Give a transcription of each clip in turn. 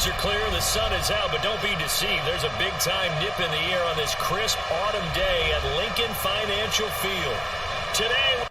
skies are clear, the sun is out, but don't be deceived. There's a big-time nip in the air on this crisp autumn day at Lincoln Financial Field. Today...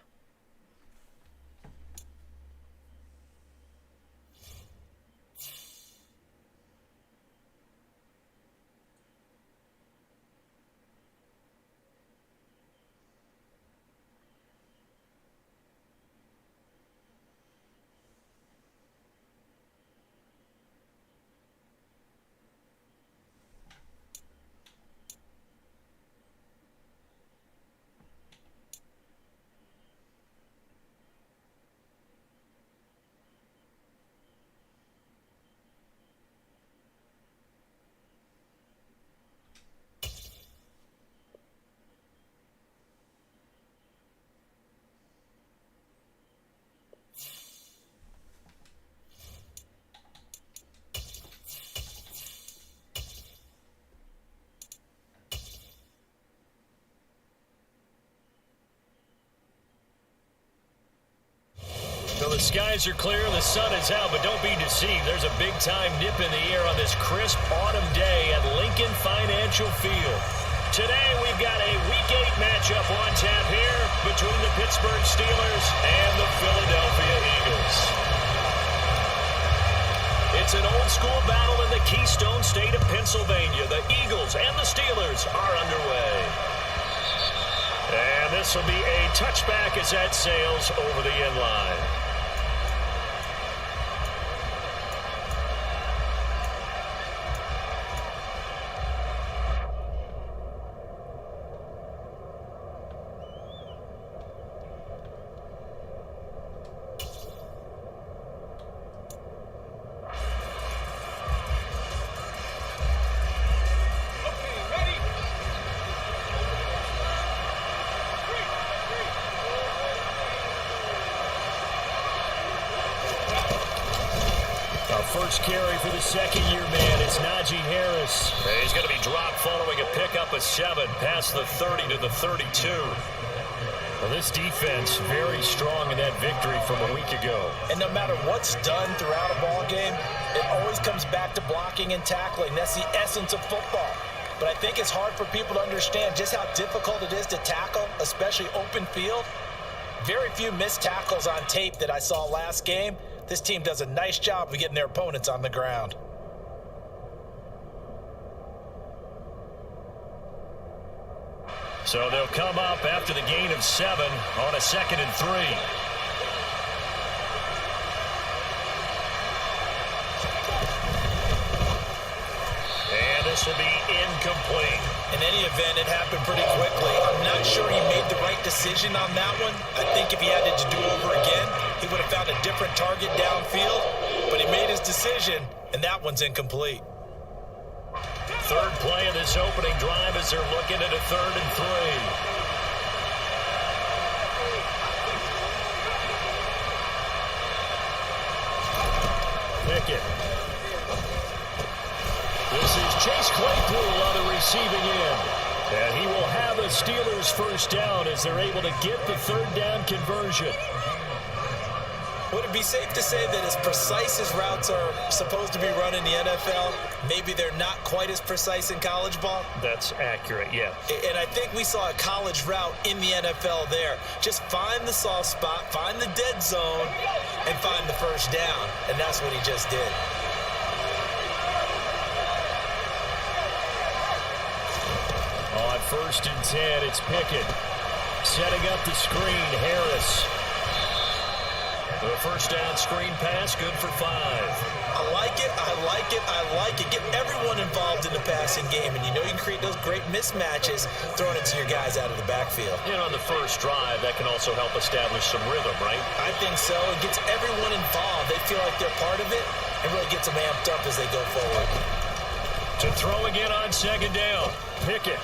The skies are clear, the sun is out, but don't be deceived. There's a big-time nip in the air on this crisp autumn day at Lincoln Financial Field. Today, we've got a Week 8 matchup on tap here between the Pittsburgh Steelers and the Philadelphia Eagles. It's an old-school battle in the Keystone State of Pennsylvania. The Eagles and the Steelers are underway. And this will be a touchback as that sails over the end line. First carry for the second-year man. It's Najee Harris. He's going to be dropped following a pickup of 7 past the 30 to the 32. Well, this defense very strong in that victory from a week ago. And no matter what's done throughout a ball game, it always comes back to blocking and tackling. That's the essence of football. But I think it's hard for people to understand just how difficult it is to tackle, especially open field. Very few missed tackles on tape that I saw last game. This team does a nice job of getting their opponents on the ground. So they'll come up after the gain of 7 on a 2nd and 3. And this will be incomplete. In any event, it happened pretty quickly. I'm not sure he made the right decision on that one. I think if he had it to do over again, he would have found a different target downfield. But he made his decision, and that one's incomplete. Third play of this opening drive as they're looking at a 3rd and 3. Pickett. This is Chase Claypool on the receiving end. And he will have a Steelers first down as they're able to get the 3rd down conversion. Would it be safe to say that as precise as routes are supposed to be run in the NFL, maybe they're not quite as precise in college ball? That's accurate, yeah. And I think we saw a college route in the NFL there. Just find the soft spot, find the dead zone, and find the first down. And that's what he just did. On 1st and 10, it's Pickett. Setting up the screen, Harris. The first down screen pass, good for 5. I like it, I like it, I like it. Get everyone involved in the passing game, and you know you can create those great mismatches throwing it to your guys out of the backfield. You know, on the first drive, that can also help establish some rhythm, right? I think so. It gets everyone involved. They feel like they're part of it, and really gets them amped up as they go forward. To throw again on 2nd down, Pickett.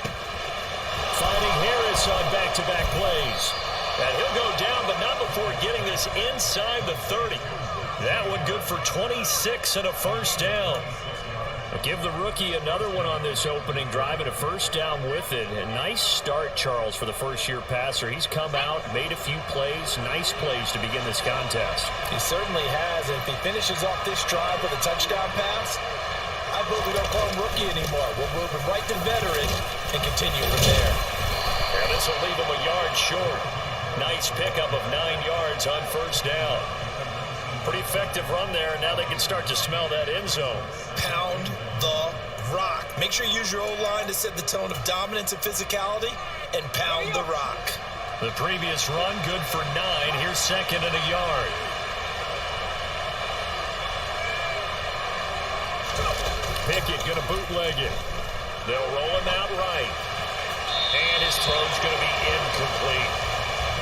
Finding Harris on back-to-back plays. And he'll go down, but not before getting this inside the 30. That one good for 26 and a first down. But give the rookie another one on this opening drive and a first down with it. A nice start, Charles, for the first-year passer. He's come out, made a few plays, nice plays to begin this contest. He certainly has, and if he finishes off this drive with a touchdown pass, but we don't call him rookie anymore. We'll move him right to veteran and continue from there. And this will leave him a yard short. Nice pickup of 9 yards on first down. Pretty effective run there, and now they can start to smell that end zone. Pound the rock. Make sure you use your O-line to set the tone of dominance and physicality, and pound the rock. The previous run, good for 9. Here's second and a yard. Pickett going to bootleg it. They'll roll him out right. And his throw's going to be incomplete.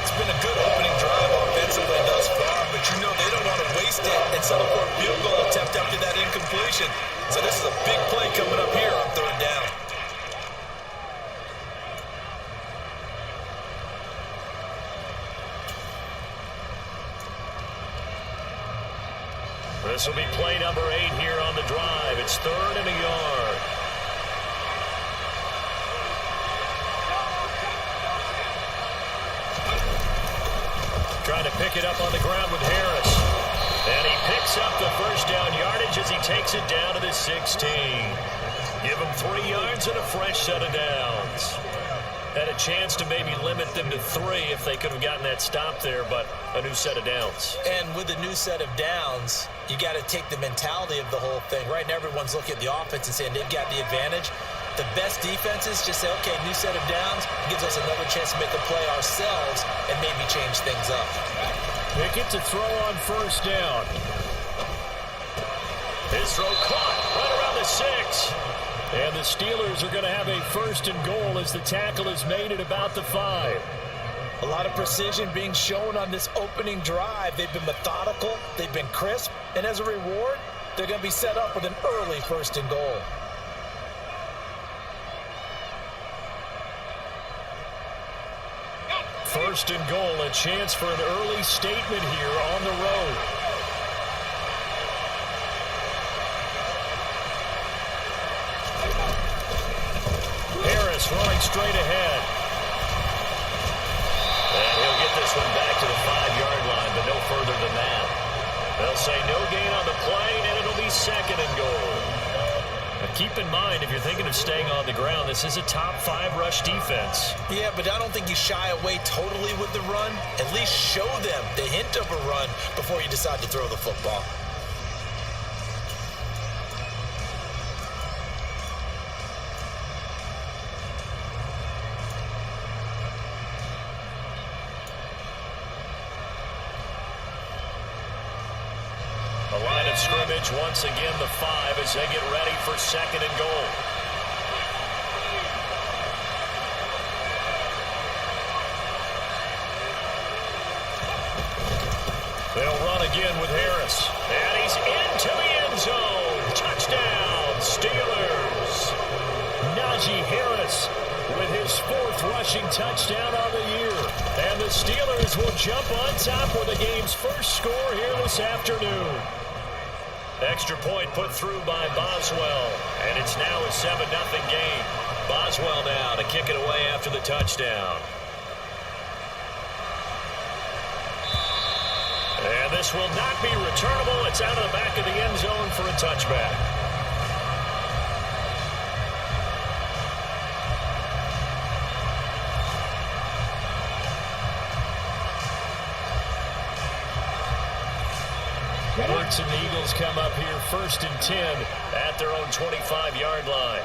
It's been a good opening drive offensively thus far, but you know they don't want to waste it and settle for a field goal attempt after that incompletion. So this is a big play coming up here on third down. This will be play number 8 here on the drive. It's third and a yard. Trying to pick it up on the ground with Harris. And he picks up the first down yardage as he takes it down to the 16. Give him 3 yards and a fresh set of downs. Had a chance to maybe limit them to 3 if they could have gotten that stop there, but a new set of downs. And with a new set of downs, you got to take the mentality of the whole thing. Right now, everyone's looking at the offense and saying they've got the advantage. The best defenses just say, okay, new set of downs, gives us another chance to make a play ourselves and maybe change things up. Pickett to throw on first down. His throw caught right around the 6. And the Steelers are going to have a first and goal as the tackle is made at about the 5. A lot of precision being shown on this opening drive. They've been methodical, they've been crisp, and as a reward, they're going to be set up with an early first and goal. First and goal, a chance for an early statement here on the road. Harris running straight ahead. And he'll get this one back to the 5-yard line, but no further than that. They'll say no gain on the play, and it'll be second and goal. Now keep in mind, if you're thinking of staying on the ground, this is a top 5 rush defense. Yeah, but I don't think you shy away totally with the run. At least show them the hint of a run before you decide to throw the football. The line of scrimmage, once again, the 5 as they get ready for second and goal. They'll run again with Harris. And he's into the end zone. Touchdown, Steelers. Najee Harris with his 4th rushing touchdown on the year. And the Steelers will jump on top with the game's first score here this afternoon. Extra point put through by Boswell. And it's now a 7-0 game. Boswell now to kick it away after the touchdown. And this will not be returnable. It's out of the back of the end zone for a touchback. Hurts and the Eagles come up here 1st and 10 at their own 25-yard line.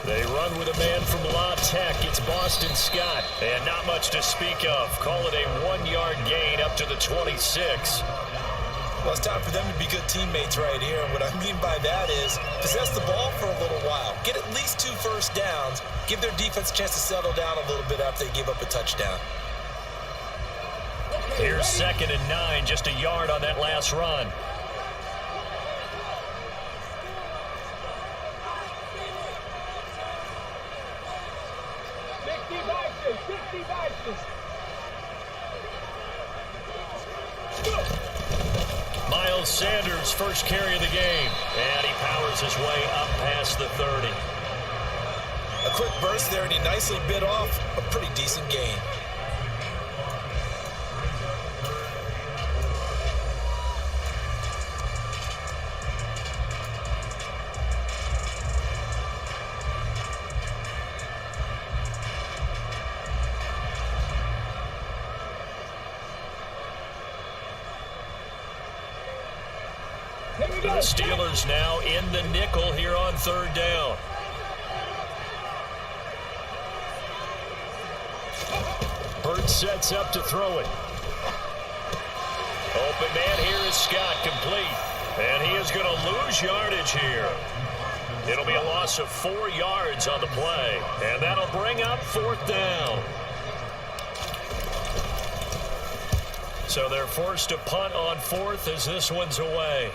They run with a man from La Tech. It's Boston Scott. And not much to speak of. Call it a 1-yard gain up to the 26. Well, it's time for them to be good teammates right here. And what I mean by that is possess the ball for a little while. Get at least 2 first downs. Give their defense a chance to settle down a little bit after they give up a touchdown. Here's 2nd and 9, just a yard on that last run. Miles Sanders, first carry of the game. And he powers his way up past the 30. A quick burst there, and he nicely bit off a pretty decent gain. The Steelers now in the nickel here on third down. Burt sets up to throw it. Open man here is Scott, complete. And he is going to lose yardage here. It'll be a loss of 4 yards on the play. And that'll bring up fourth down. So they're forced to punt on fourth as this one's away.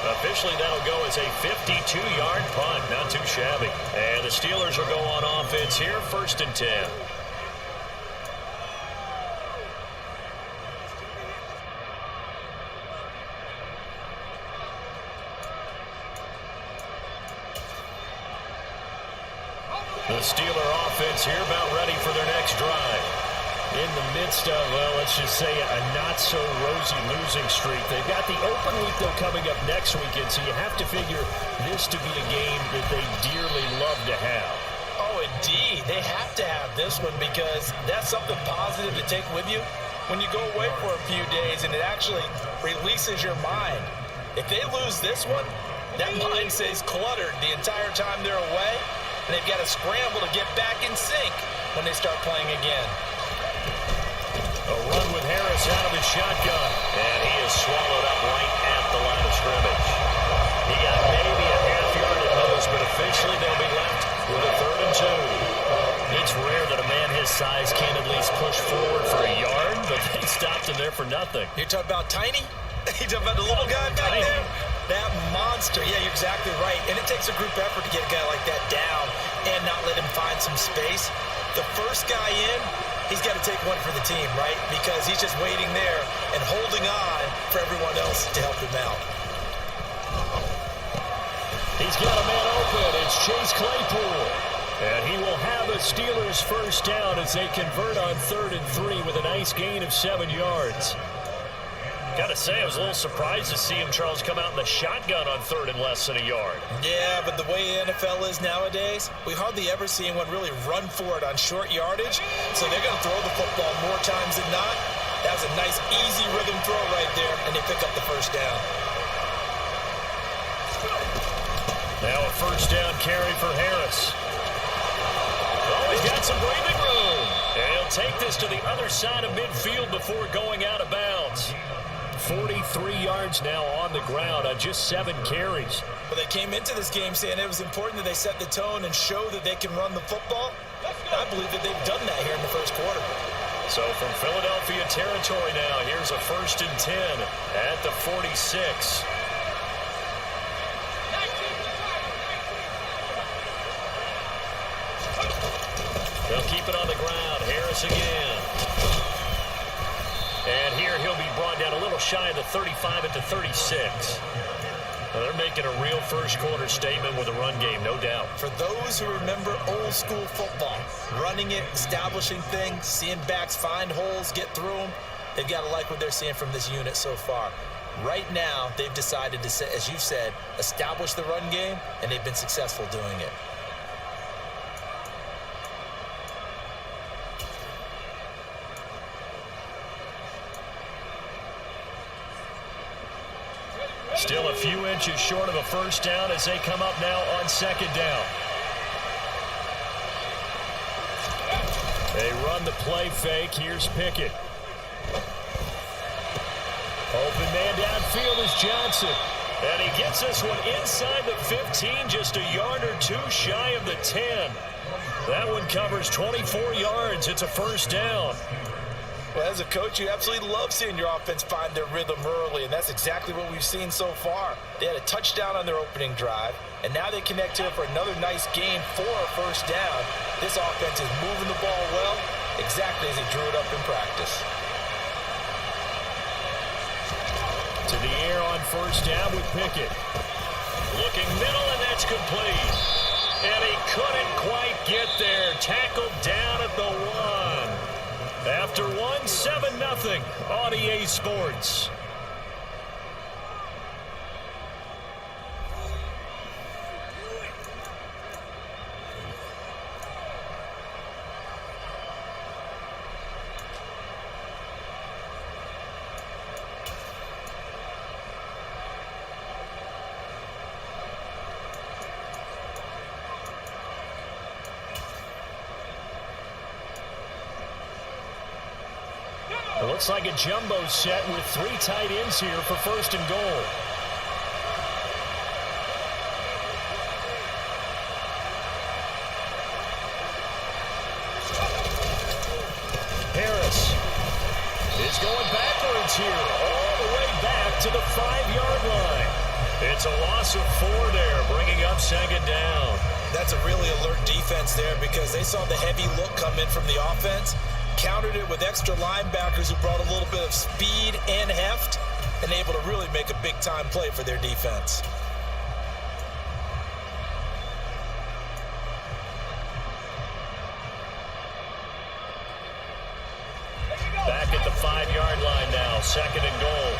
Officially, that'll go as a 52-yard punt. Not too shabby. And the Steelers will go on offense here, 1st and 10. The Steeler offense here about ready for their next drive. In the midst of, well, let's just say a not-so-rosy losing streak. They've got the open week, though, coming up next weekend, so you have to figure this to be a game that they dearly love to have. Oh, indeed. They have to have this one because that's something positive to take with you when you go away for a few days, and it actually releases your mind. If they lose this one, that mind stays cluttered the entire time they're away, and they've got to scramble to get back in sync when they start playing again. A run with Harris out of his shotgun, and he is swallowed up right at the line of scrimmage. He got maybe a half-yard at most, but officially they'll be left with a 3rd and 2. It's rare that a man his size can't at least push forward for a yard, but they stopped him there for nothing. You're talking about Tiny? You're talking about the little guy back there? That monster. Yeah, you're exactly right. And it takes a group effort to get a guy like that down and not let him find some space. The first guy in, he's got to take one for the team, right? Because he's just waiting there and holding on for everyone else to help him out. He's got a man open. It's Chase Claypool. And he will have a Steelers first down as they convert on 3rd and 3 with a nice gain of 7 yards. Gotta say, I was a little surprised to see him, Charles, come out in the shotgun on 3rd and less than a yard. Yeah, but the way the NFL is nowadays, we hardly ever see anyone really run for it on short yardage. So they're going to throw the football more times than not. That was a nice, easy rhythm throw right there, and they pick up the first down. Now a first down carry for Harris. Oh, he's got some breathing room. And he'll take this to the other side of midfield before going out of bounds. 43 yards now on the ground on just 7 carries. But they came into this game saying it was important that they set the tone and show that they can run the football. I believe that they've done that here in the first quarter. So from Philadelphia territory now, here's a 1st and 10 at the 46. They'll keep it on the ground. Harris again. And here he'll be brought down a little shy of the 35 at the 36. Well, they're making a real first quarter statement with a run game, no doubt. For those who remember old school football, running it, establishing things, seeing backs find holes, get through them, they've got to like what they're seeing from this unit so far. Right now, they've decided to, as you said, establish the run game, and they've been successful doing it. Still a few inches short of a first down as they come up now on 2nd down. They run the play fake. Here's Pickett. Open man downfield is Johnson. And he gets this one inside the 15, just a yard or two shy of the 10. That one covers 24 yards. It's a first down. Well, as a coach, you absolutely love seeing your offense find their rhythm early, and that's exactly what we've seen so far. They had a touchdown on their opening drive, and now they connect to it for another nice gain for a first down. This offense is moving the ball well, exactly as he drew it up in practice. To the air on first down with Pickett. Looking middle, and that's complete. And he couldn't quite get there. Tackled down at the 1. After 7-0 on EA Sports. Looks like a jumbo set with 3 tight ends here for first and goal. Harris is going backwards here, all the way back to the 5-yard line. It's a loss of 4 there, bringing up second down. That's a really alert defense there because they saw the heavy look come in from the offense, countered it with extra linebackers who brought a little bit of speed and heft, and able to really make a big-time play for their defense. Back at the 5-yard line now, second and goal.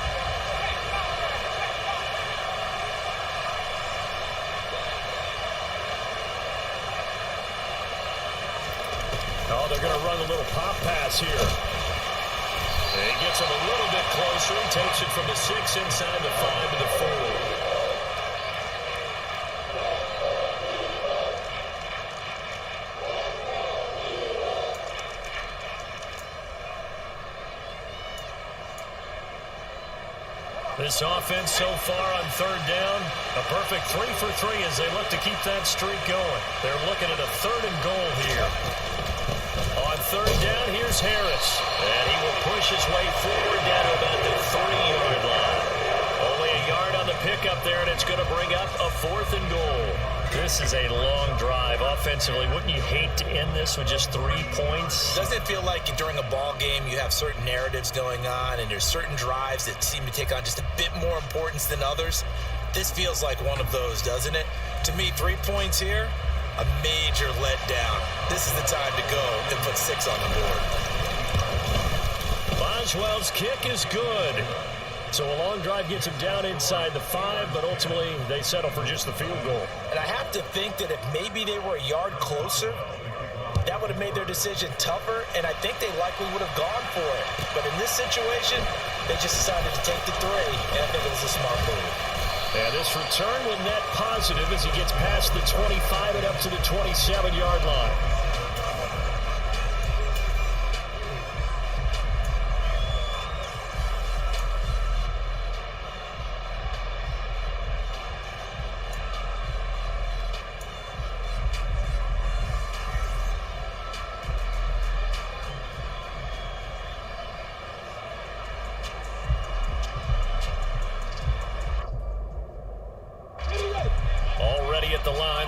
Oh, they're going to run a little pop pass here. And he gets him a little bit closer. He takes it from the 6 inside the 5 to the 4. This offense so far on third down, a perfect 3 for 3 as they look to keep that streak going. They're looking at a third and goal here. On third down, here's Harris. And he will push his way forward down to about the 3-yard line. Only a yard on the pickup there, and it's going to bring up a 4th and goal. This is a long drive. Offensively, wouldn't you hate to end this with just 3 points? Doesn't it feel like during a ball game you have certain narratives going on and there's certain drives that seem to take on just a bit more importance than others? This feels like one of those, doesn't it? To me, 3 points here, a major letdown. This is the time to go and put 6 on the board. Boswell's kick is good. So a long drive gets him down inside the 5, but ultimately they settle for just the field goal. And I have to think that if maybe they were a yard closer, that would have made their decision tougher, and I think they likely would have gone for it. But in this situation, they just decided to take the 3, and I think it was a smart move. And this return will net positive as he gets past the 25 and up to the 27-yard line.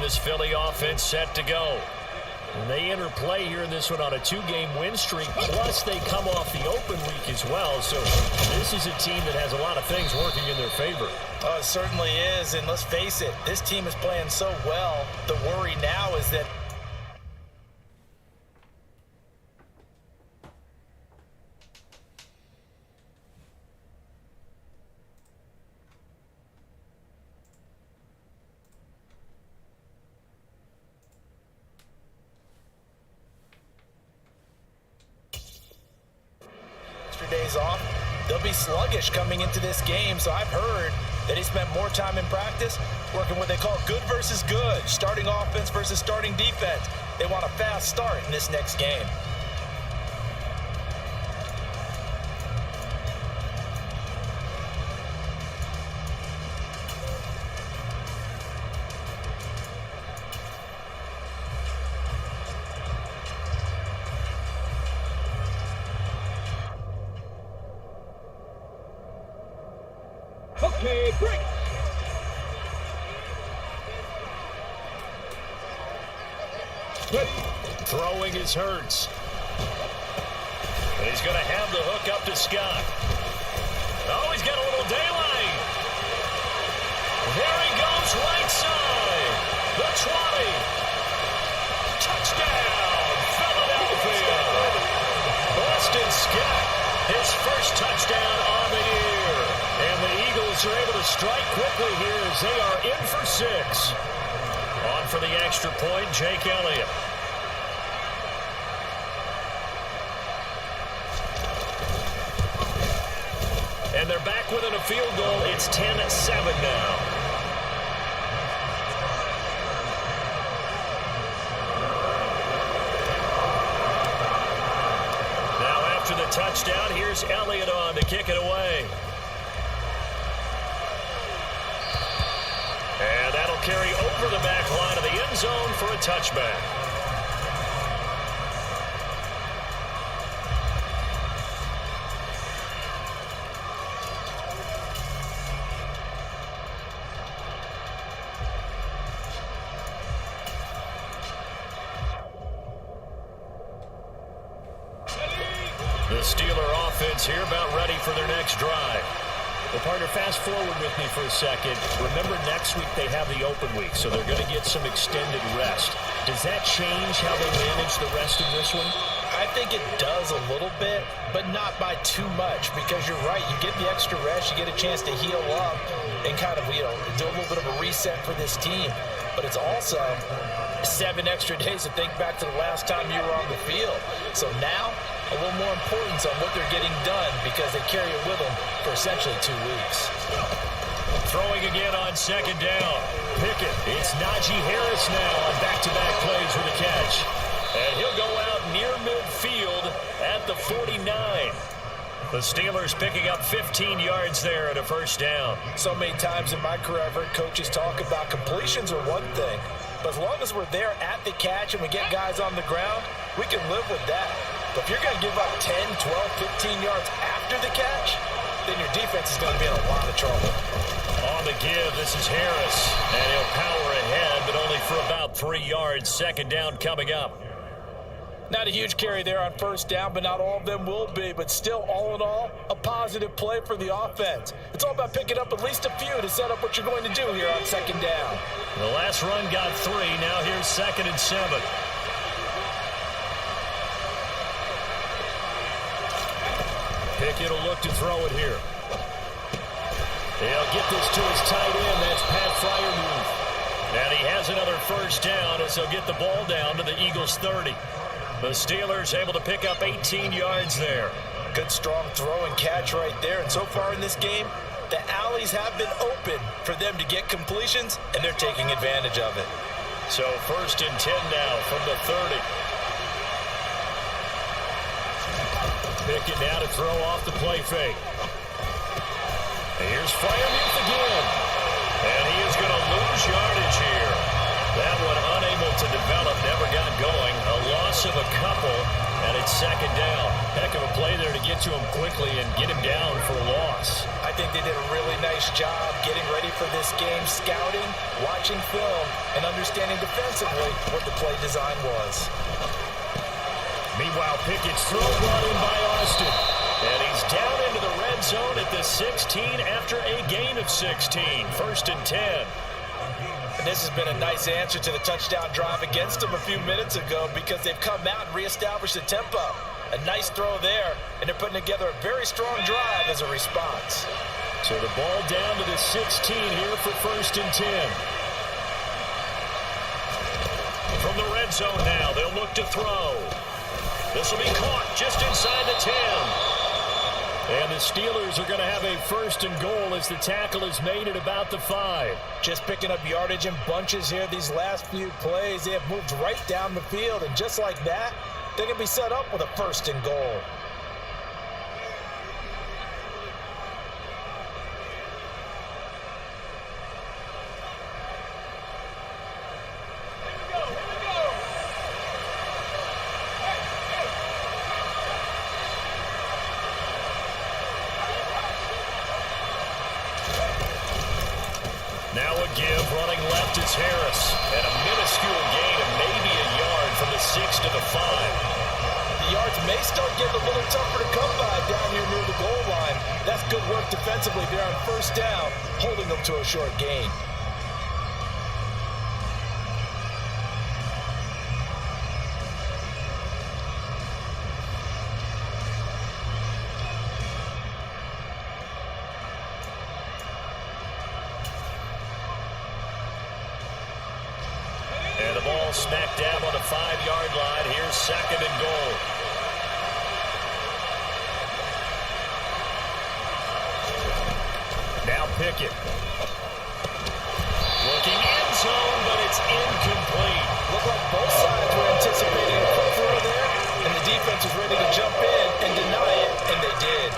This Philly offense set to go. And they interplay here in this one on a 2-game win streak, plus they come off the open week as well. So this is a team that has a lot of things working in their favor. Oh, it certainly is, and let's face it, this team is playing so well. The worry now is that days off, they'll be sluggish coming into this game. So I've heard that he spent more time in practice working what they call good versus good, starting offense versus starting defense. They want a fast start in this next game. Okay, break. Throwing is Hurts. And he's going to have the hook up to Scott. Oh, he's got a little daylight. Here he goes right side. The 20. Touchdown, Philadelphia. Boston Scott, his first touchdown on the year. And the Eagles are able to strike quickly here as they are in for 6. On for the extra point, Jake Elliott. And they're back within a field goal. It's 10-7 now. Now after the touchdown. Here's Elliott on to kick it away. And that'll carry over the back line of the end zone for a touchback. The Steeler offense here about ready for their next drive. Well, partner, fast forward with me for a second. Remember, next week they have the open week, so they're going to get some extended rest. Does that change how they manage the rest of this one? I think it does a little bit, but not by too much, because you're right. You get the extra rest, you get a chance to heal up and kind of, do a little bit of a reset for this team. But it's also 7 extra days to think back to the last time you were on the field. So now, a little more importance on what they're getting done because they carry it with them for essentially 2 weeks. Throwing again on second down. Pickett. It's Najee Harris now on back-to-back plays with a catch. And he'll go out near midfield at the 49. The Steelers picking up 15 yards there at a first down. So many times in my career, I've heard coaches talk about completions are one thing. But as long as we're there at the catch and we get guys on the ground, we can live with that. But if you're going to give up 10, 12, 15 yards after the catch, then your defense is going to be in a lot of trouble. On the give, this is Harris. And he'll power ahead, but only for about 3 yards. Second down coming up. Not a huge carry there on first down, but not all of them will be. But still, all in all, a positive play for the offense. It's all about picking up at least a few to set up what you're going to do here on second down. The last run got 3. Now here's 2nd and 7. Pickett will look to throw it here. He'll get this to his tight end. That's Pat Freiermuth. And he has another first down as he'll get the ball down to the Eagles' 30. The Steelers able to pick up 18 yards there. Good strong throw and catch right there. And so far in this game, the alleys have been open for them to get completions, and they're taking advantage of it. So 1st and 10 now from the 30. Pickett now to throw off the play fake. Here's Freiermuth again. And he is going to lose yardage here. That one unable to develop, never got going. A loss of a couple, and it's second down. Heck of a play there to get to him quickly and get him down for a loss. I think they did a really nice job getting ready for this game, scouting, watching film, and understanding defensively what the play design was. Meanwhile, Pickett's throw brought in by Austin. And he's down into the red zone at the 16 after a gain of 16. 1st and 10. And this has been a nice answer to the touchdown drive against them a few minutes ago because they've come out and reestablished the tempo. A nice throw there, and they're putting together a very strong drive as a response. So the ball down to the 16 here for 1st and 10. From the red zone now, they'll look to throw. This will be caught just inside the 10. And the Steelers are going to have a 1st and goal as the tackle is made at about the 5. Just picking up yardage in bunches here these last few plays. They have moved right down the field, and just like that, they can be set up with a 1st and goal. Now a give, running left is Harris. And a minuscule gain of maybe a yard from the 6 to the 5. The yards may start getting a little tougher to come by down here near the goal line. That's good work defensively there on 1st down, holding them to a short gain. And the ball smack dab on the 5-yard line. Here's 2nd and goal. Now Pickett. Looking end zone, but it's incomplete. Looked like both sides were anticipating a quick throw there, and the defense was ready to jump in and deny it and they did.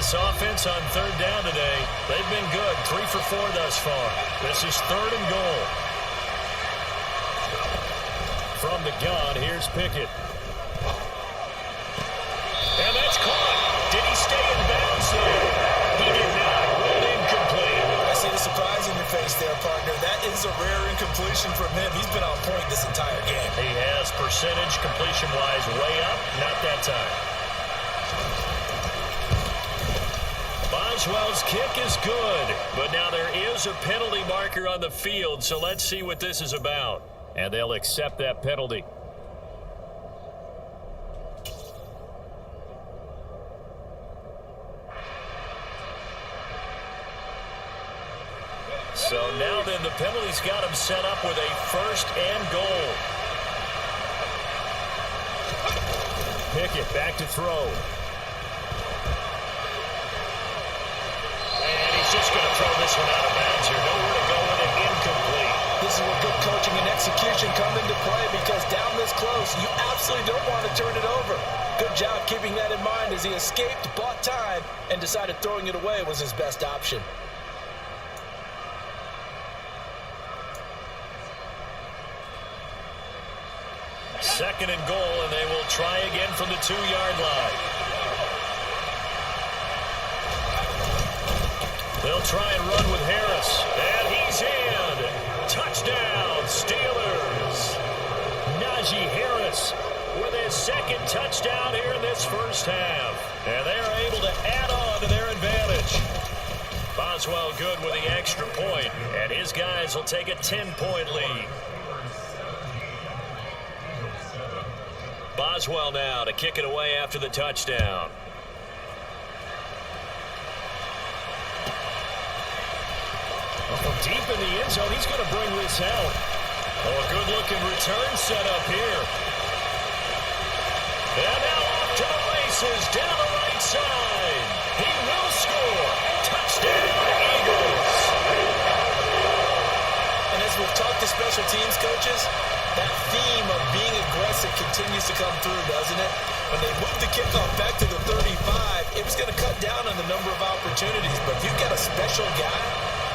This offense on third down today, they've been good. 3 for 4 thus far. This is 3rd and goal. From the gun, here's Pickett. And that's caught. Did he stay in bounds there? He did not. Ruled incomplete. I see the surprise in your face there, partner. That is a rare incompletion from him. He's been on point this entire game. He has percentage completion-wise way up. Not that time. Boswell's kick is good, but now there is a penalty marker on the field, so let's see what this is about. And they'll accept that penalty. So now then, the penalty's got him set up with a 1st and goal. Pickett back to throw. Just going to throw this one out of bounds here. Nowhere to go with it. Incomplete. This is where good coaching and execution come into play, because down this close, you absolutely don't want to turn it over. Good job keeping that in mind as he escaped, bought time, and decided throwing it away was his best option. Second and goal, and they will try again from the 2-yard line. They'll try and run with Harris. And he's in. Touchdown, Steelers. Najee Harris with his 2nd touchdown here in this first half. And they're able to add on to their advantage. Boswell good with the extra point, and his guys will take a 10-point lead. Boswell now to kick it away after the touchdown. From deep in the end zone, he's going to bring this out. Oh, a good-looking return set up here. And now off to the races, down the right side. He will score. Touchdown, Eagles. And as we've talked to special teams coaches, that theme of being aggressive continues to come through, doesn't it? When they moved the kickoff back to the 35, it was going to cut down on the number of opportunities. But if you've got a special guy,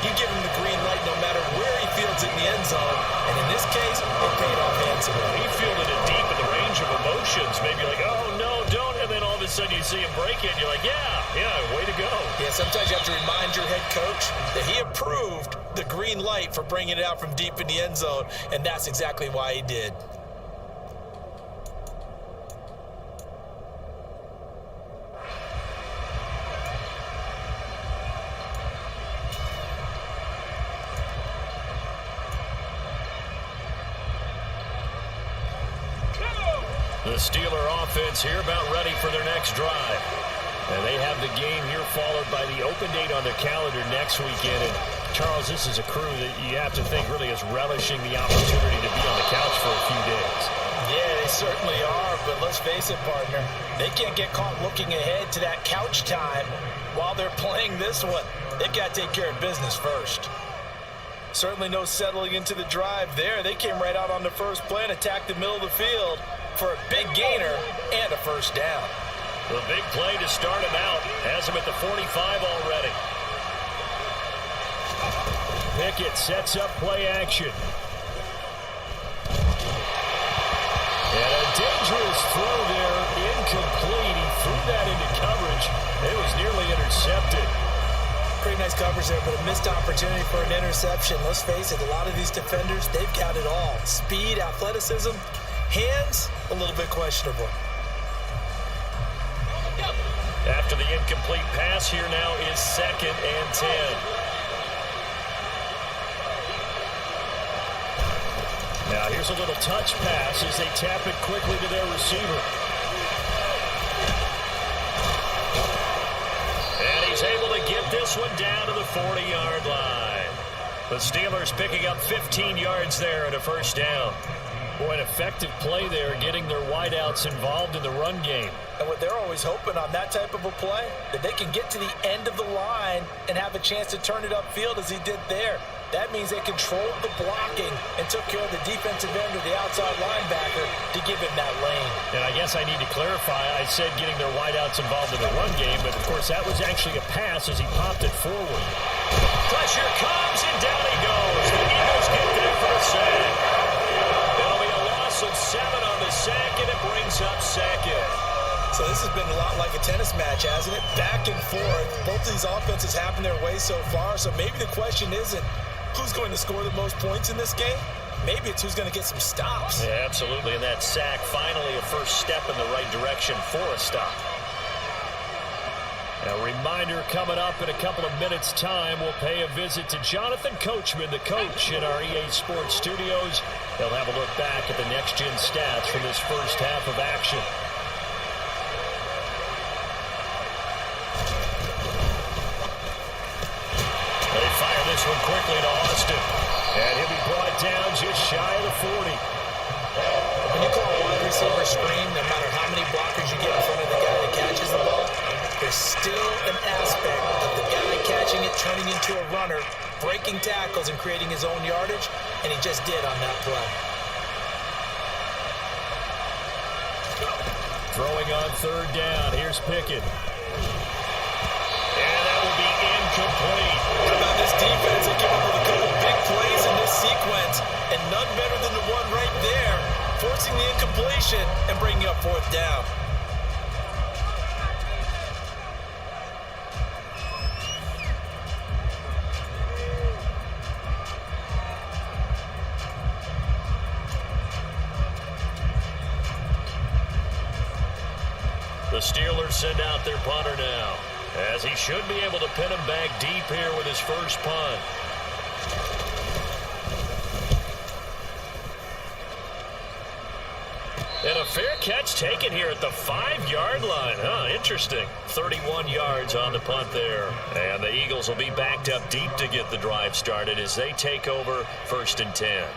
you give him the green light no matter where he fields it in the end zone. And in this case, it paid off handsomely. He fielded it deep in the range of emotions. Maybe like, oh, no, don't. And then all of a sudden you see him break it. And you're like, yeah, way to go. Yeah, sometimes you have to remind your head coach that he approved the green light for bringing it out from deep in the end zone. And that's exactly why he did. The Steeler offense here about ready for their next drive. And they have the game here followed by the open date on their calendar next weekend. And Charles, this is a crew that you have to think really is relishing the opportunity to be on the couch for a few days. Yeah, they certainly are, but let's face it, partner. They can't get caught looking ahead to that couch time while they're playing this one. They've got to take care of business first. Certainly no settling into the drive there. They came right out on the first play and attacked the middle of the field for a big gainer and a first down. The big play to start him out. Has him at the 45 already. Pickett sets up play action. And a dangerous throw there, incomplete. He threw that into coverage. It was nearly intercepted. Pretty nice coverage there, but a missed opportunity for an interception. Let's face it, a lot of these defenders, they've got it all. Speed, athleticism, hands, a little bit questionable. After the incomplete pass, here now is 2nd and 10. Now here's a little touch pass as they tap it quickly to their receiver. And he's able to get this one down to the 40-yard line. The Steelers picking up 15 yards there and a first down. Boy, an effective play there, getting their wideouts involved in the run game. And what they're always hoping on that type of a play, that they can get to the end of the line and have a chance to turn it upfield as he did there. That means they controlled the blocking and took care of the defensive end or the outside linebacker to give him that lane. And I guess I need to clarify, I said getting their wideouts involved in the run game, but of course that was actually a pass as he popped it forward. Pressure comes and down he goes. The Eagles get there for a sack. It'll be a loss of 7 on the sack, and it brings up second. So this has been a lot like a tennis match, hasn't it? Back and forth. Both of these offenses having their way so far, so maybe the question isn't who's going to score the most points in this game. Maybe it's who's going to get some stops. Yeah, absolutely, and that sack finally a first step in the right direction for a stop. A reminder coming up in a couple of minutes' time, we'll pay a visit to Jonathan Coachman, the coach in our EA Sports studios. They'll have a look back at the next-gen stats from this first half of action. They fire this one quickly to Austin, and he'll be brought down just shy of the 40. When you call a wide receiver screen, no matter how many blockers you get in front of the guy that catches the ball, there's still an aspect of the guy catching it, turning into a runner, breaking tackles and creating his own yardage, and he just did on that play. Throwing on third down. Here's Pickett. And that will be incomplete. How about this defense? They came up with a couple big plays in this sequence, and none better than the one right there, forcing the incompletion and bringing up fourth down. The Steelers send out their punter now, as he should be able to pin him back deep here with his first punt. And a fair catch taken here at the 5-yard line. Interesting. 31 yards on the punt there. And the Eagles will be backed up deep to get the drive started as they take over 1st and 10.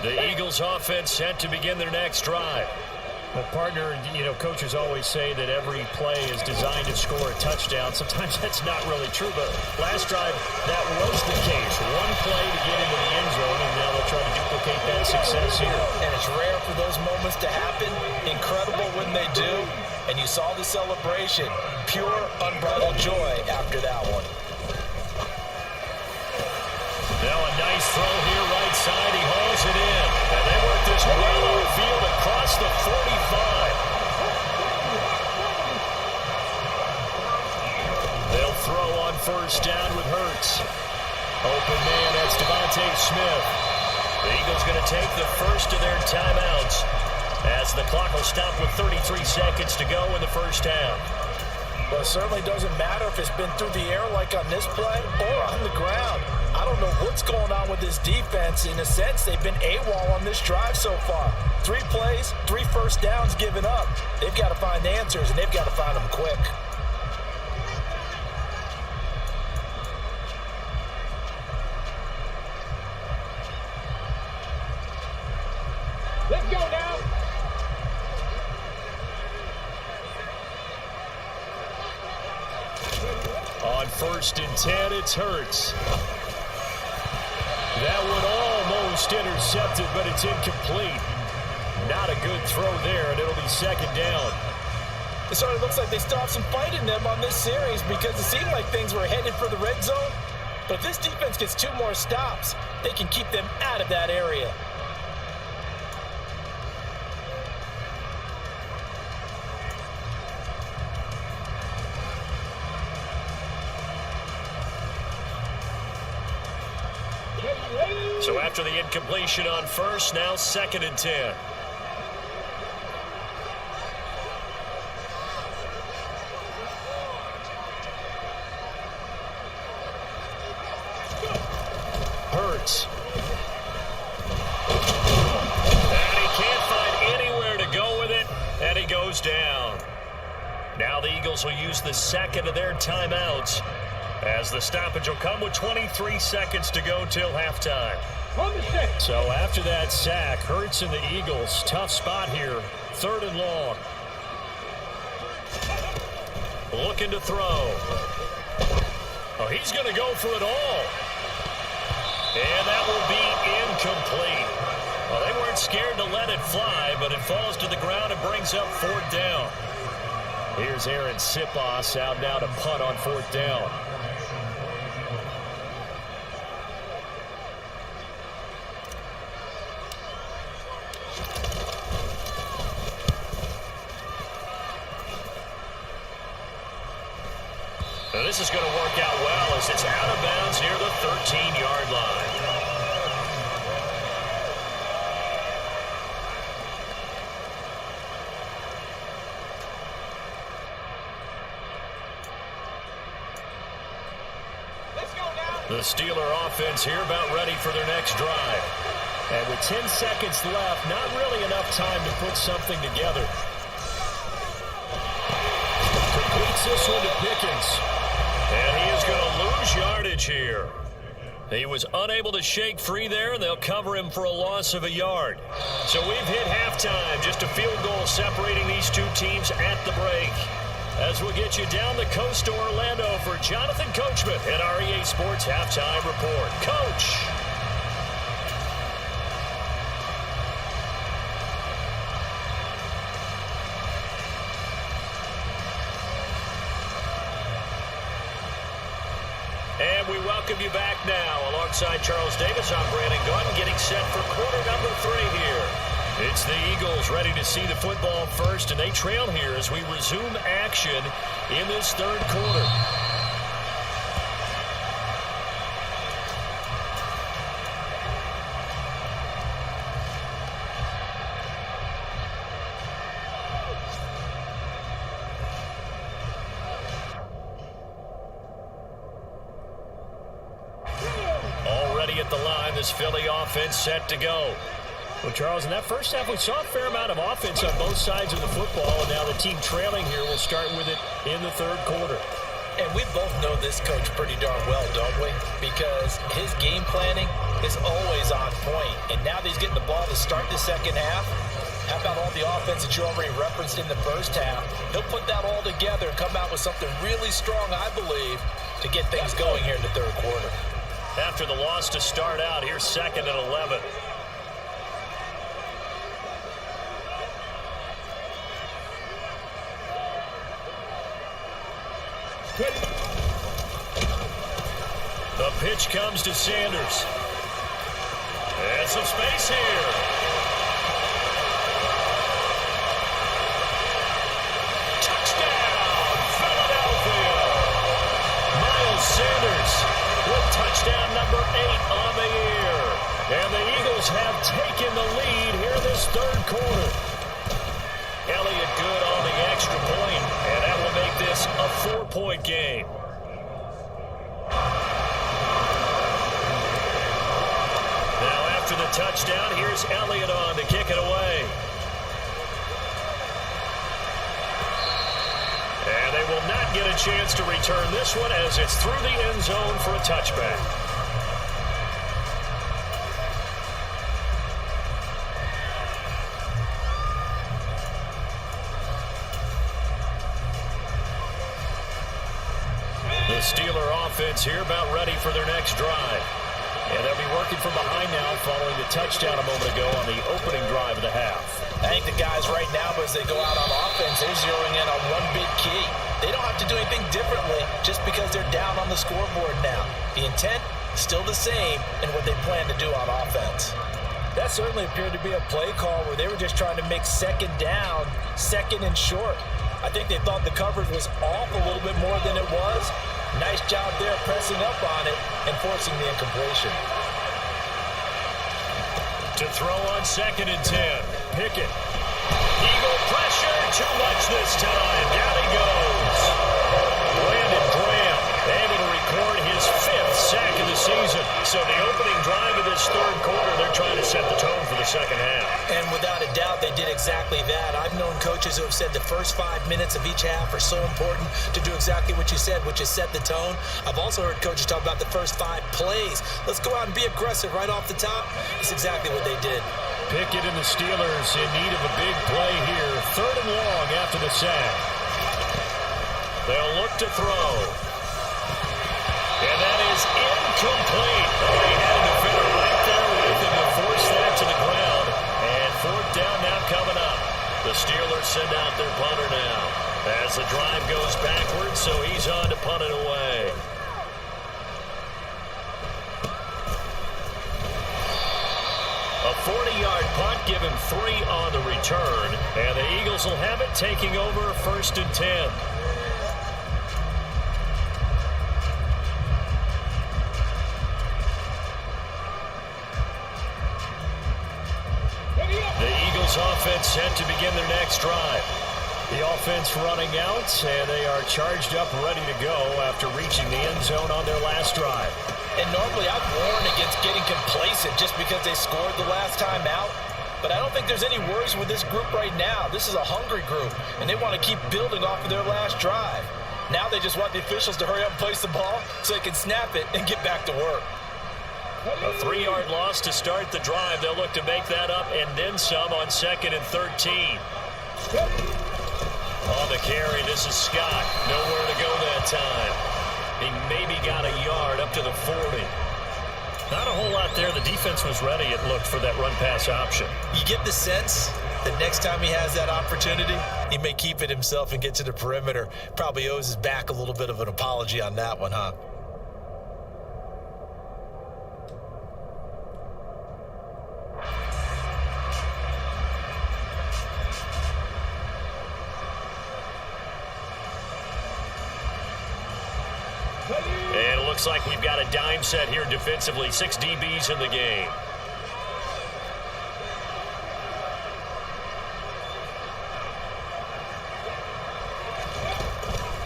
The Eagles offense set to begin their next drive. My partner, coaches always say that every play is designed to score a touchdown. Sometimes that's not really true, but last drive, that was the case. One play to get into the end zone, and now they'll try to duplicate that success here. And it's rare for those moments to happen. Incredible when they do. And you saw the celebration. Pure, unbridled joy after that one. Now a nice throw here right side. He hauls it in. And they work this well on the field across the 45. They'll throw on first down with Hurts. Open man, that's Devontae Smith. The Eagles going to take the first of their timeouts as the clock will stop with 33 seconds to go in the first half. Well, it certainly doesn't matter if it's been through the air like on this play or on the ground. I don't know what's going on with this defense. In a sense, they've been AWOL on this drive so far. 3 plays, 3 first downs given up. They've got to find answers, and they've got to find them quick. Let's go now. On 1st and 10, it's Hurts. That one almost intercepted, but it's incomplete. Not a good throw there, and it'll be 2nd down. It sort of looks like they still have some fight in them on this series because it seemed like things were headed for the red zone. But if this defense gets 2 more stops, they can keep them out of that area. So after the incompletion on first, now 2nd and 10. yards. And he can't find anywhere to go with it, and he goes down. Now the Eagles will use the second of their timeouts, as the stoppage will come with 23 seconds to go till halftime. So after that sack, Hurts and the Eagles, tough spot here, 3rd and long. Looking to throw. Oh, he's going to go for it all. And that will be incomplete. Well, they weren't scared to let it fly, but it falls to the ground and brings up 4th down. Here's Aaron Sipos out now to punt on 4th down. Now this is going to work out well as it's out of bounds near the 13-yard line. The Steeler offense here about ready for their next drive. And with 10 seconds left, not really enough time to put something together. Completes this one to Pickens. And he is going to lose yardage here. He was unable to shake free there, and they'll cover him for a loss of a yard. So we've hit halftime, just a field goal separating these two teams at the break. As we'll get you down the coast to Orlando for Jonathan Coachman at our EA Sports Halftime Report. Coach! And we welcome you back now. Alongside Charles Davis, I'm Brandon Gordon, getting set for quarter number 3 here. It's the Eagles ready to see the football first, and they trail here as we resume action in this 3rd quarter. Already at the line, this Philly offense set to go. Well, Charles, in that first half, we saw a fair amount of offense on both sides of the football, and now the team trailing here will start with it in the 3rd quarter. And we both know this coach pretty darn well, don't we? Because his game planning is always on point. And now that he's getting the ball to start the second half, how about all the offense that you already referenced in the first half? He'll put that all together and come out with something really strong, I believe, to get things going here in the 3rd quarter. After the loss to start out, here's 2nd and 11. The pitch comes to Sanders. And some space here. Touchdown, Philadelphia. Miles Sanders with touchdown number 8 on the year. And the Eagles have taken the lead here in this 3rd quarter. Elliott good on the extra point, and that will make this a 4-point game. Now after the touchdown, here's Elliott on to kick it away. And they will not get a chance to return this one as it's through the end zone for a touchback. The Steeler offense here about ready for their next drive. And they'll be working from behind now following the touchdown a moment ago on the opening drive of the half. I think the guys right now, as they go out on offense, they're zeroing in on one big key. They don't have to do anything differently just because they're down on the scoreboard now. The intent is still the same in what they plan to do on offense. That certainly appeared to be a play call where they were just trying to make 2nd down, 2nd and short. I think they thought the coverage was off a little bit more than it was. Nice job there pressing up on it and forcing the incompletion. To throw on 2nd and 10. Pickett. Eagle pressure. Too much this time. Down he goes. Brandon Graham able to record his 5th sack of the season. So the opening drive this third quarter, they're trying to set the tone for the second half. And without a doubt, they did exactly that. I've known coaches who have said the first 5 minutes of each half are so important to do exactly what you said, which is set the tone. I've also heard coaches talk about the first 5 plays. Let's go out and be aggressive right off the top. It's exactly what they did. Pickett and the Steelers in need of a big play here. 3rd and long after the sack. They'll look to throw. And that is incomplete. They had a defender right there with him to force that to the ground. And 4th down now coming up. The Steelers send out their punter now. As the drive goes backwards, so he's on to punt it away. A 40-yard punt, give him 3 on the return. And the Eagles will have it, taking over 1st and 10. The Eagles offense set to begin their next drive. The offense running out, and they are charged up, ready to go after reaching the end zone on their last drive. And normally I'd warn against getting complacent just because they scored the last time out. But I don't think there's any worries with this group right now. This is a hungry group, and they want to keep building off of their last drive. Now they just want the officials to hurry up and place the ball so they can snap it and get back to work. A 3-yard loss to start the drive. They'll look to make that up and then some on 2nd and 13. On the carry, this is Scott. Nowhere to go that time. He maybe got a yard up to the 40. Not a whole lot there. The defense was ready, it looked, for that run-pass option. You get the sense that next time he has that opportunity, he may keep it himself and get to the perimeter. Probably owes his back a little bit of an apology on that one, huh? And it looks like we've got a dime set here defensively. 6 DBs in the game.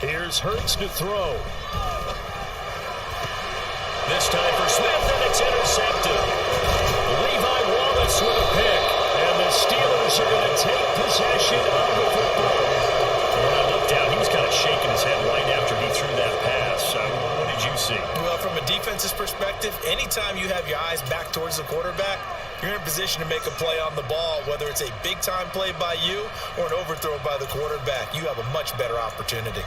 Here's Hurts to throw. This time for Smith, and it's intercepted. Levi Wallace with a pick. And the Steelers are going to take possession of the football. When I looked down, he was kind of shaking his head right after he threw that pass. What did you see? Well, from a defense's perspective, anytime you have your eyes back towards the quarterback, you're in a position to make a play on the ball, whether it's a big-time play by you or an overthrow by the quarterback. You have a much better opportunity.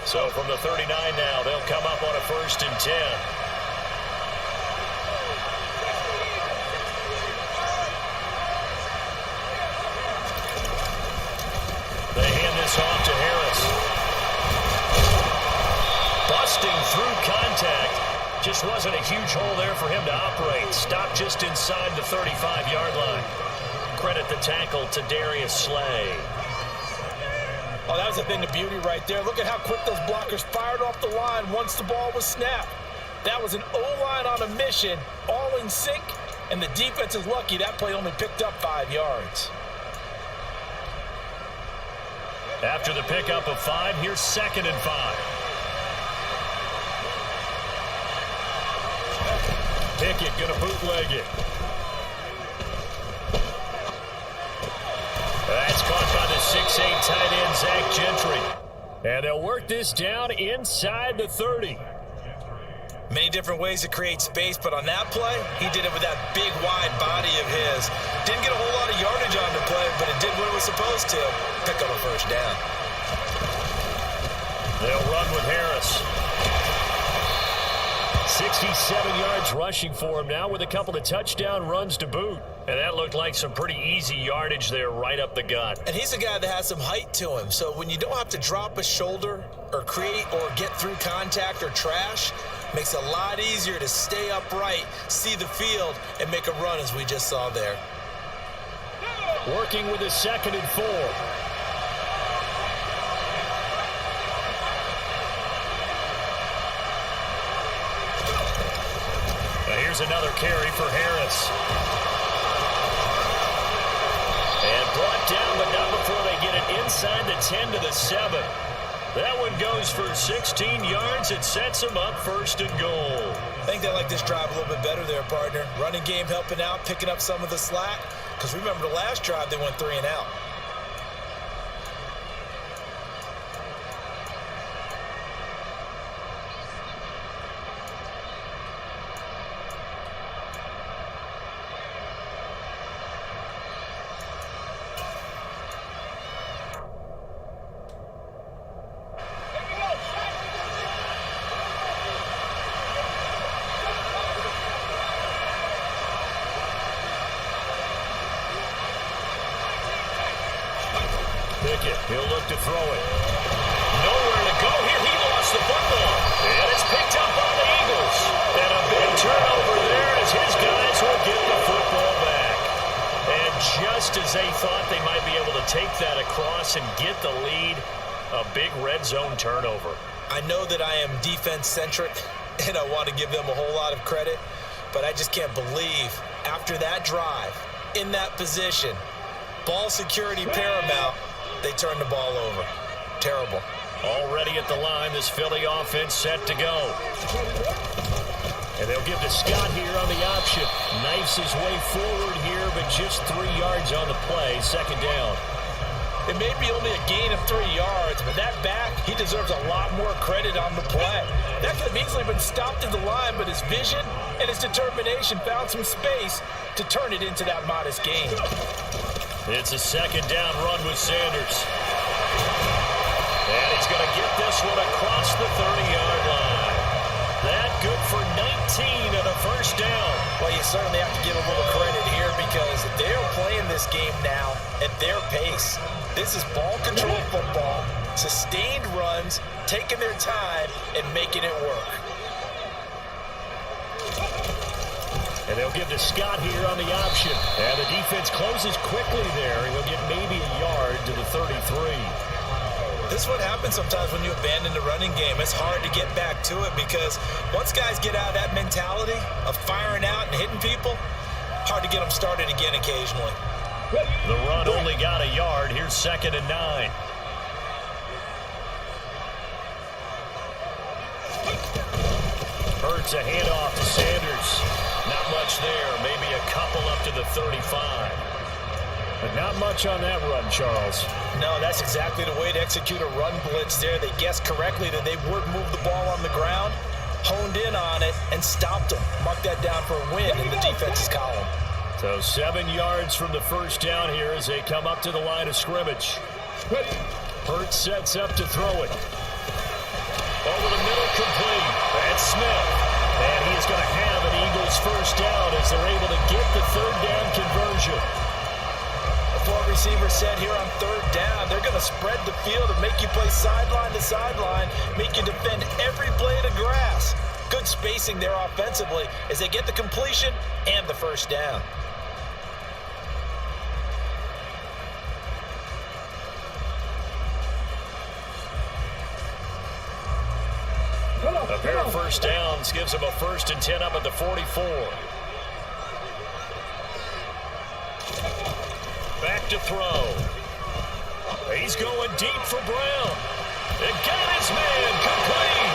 So from the 39 now, they'll come up on a 1st and 10. They hand this off to Harris. Busting through contact. Just wasn't a huge hole there for him to operate. Stopped just inside the 35-yard line. Credit the tackle to Darius Slay. Oh, that was a thing of beauty right there. Look at how quick those blockers fired off the line once the ball was snapped. That was an O-line on a mission, all in sync, and the defense is lucky that play only picked up 5 yards. After the pickup of 5, here's 2nd and 5. Pickett going to bootleg it. That's caught by the 6'8" tight end, Zach Gentry. And they'll work this down inside the 30. Many different ways to create space, but on that play, he did it with that big, wide body of his. Didn't get a whole lot of yardage on the play, but it did what it was supposed to. Pick up a 1st down. They'll run with Harris. 67 yards rushing for him now with a couple of touchdown runs to boot. And that looked like some pretty easy yardage there right up the gut. And he's a guy that has some height to him. So when you don't have to drop a shoulder or create or get through contact or trash, makes it a lot easier to stay upright, see the field, and make a run as we just saw there. Working with his 2nd and 4. Here's another carry for Harris. And brought down, but not before they get it inside the 10 to the 7. That one goes for 16 yards. It sets them up first and goal. I think they like this drive a little bit better there, partner. Running game helping out, picking up some of the slack. Because remember the last drive, they went 3 and out. He'll look to throw it. Nowhere to go here. He lost the football. And it's picked up by the Eagles. And a big turnover there as his guys will get the football back. And just as they thought they might be able to take that across and get the lead, a big red zone turnover. I know that I am defense-centric, and I want to give them a whole lot of credit, but I just can't believe after that drive, in that position, ball security paramount, they turned the ball over. Terrible. Already at the line, this Philly offense set to go. And they'll give to Scott here on the option. Knifes his way forward here, but just 3 yards on the play. Second down. It may be only a gain of 3 yards, but that back, he deserves a lot more credit on the play. That could have easily been stopped at the line, but his vision and his determination found some space to turn it into that modest gain. It's a second down run with Sanders. And he's going to get this one across the 30-yard line. That good for 19 and a first down. Well, you certainly have to give a little credit here because they're playing this game now at their pace. This is ball control football, sustained runs, taking their time and making it work. And they'll give to Scott here on the option. And the defense closes quickly there. He'll get maybe a yard to the 33. This is what happens sometimes when you abandon the running game. It's hard to get back to it because once guys get out of that mentality of firing out and hitting people, hard to get them started again occasionally. The run only got a yard. Here's 2nd and 9. Hurts a handoff to Sanders. Not much there. Maybe a couple up to the 35. But not much on that run, Charles. No, that's exactly the way to execute a run blitz there. They guessed correctly that they would move the ball on the ground, honed in on it, and stopped them. Mark that down for a win in the defense's column. So 7 yards from the first down here as they come up to the line of scrimmage. Hurts sets up to throw it. Over the middle, complete. That's Smith. And he is going to have an Eagles first down as they're able to get the 3rd down conversion. Four receivers set here on 3rd down. They're going to spread the field and make you play sideline to sideline, make you defend every blade of grass. Good spacing there offensively as they get the completion and the first down. A pair of first downs gives them a 1st and 10 up at the 44. Back to throw. He's going deep for Brown. And got his man complete.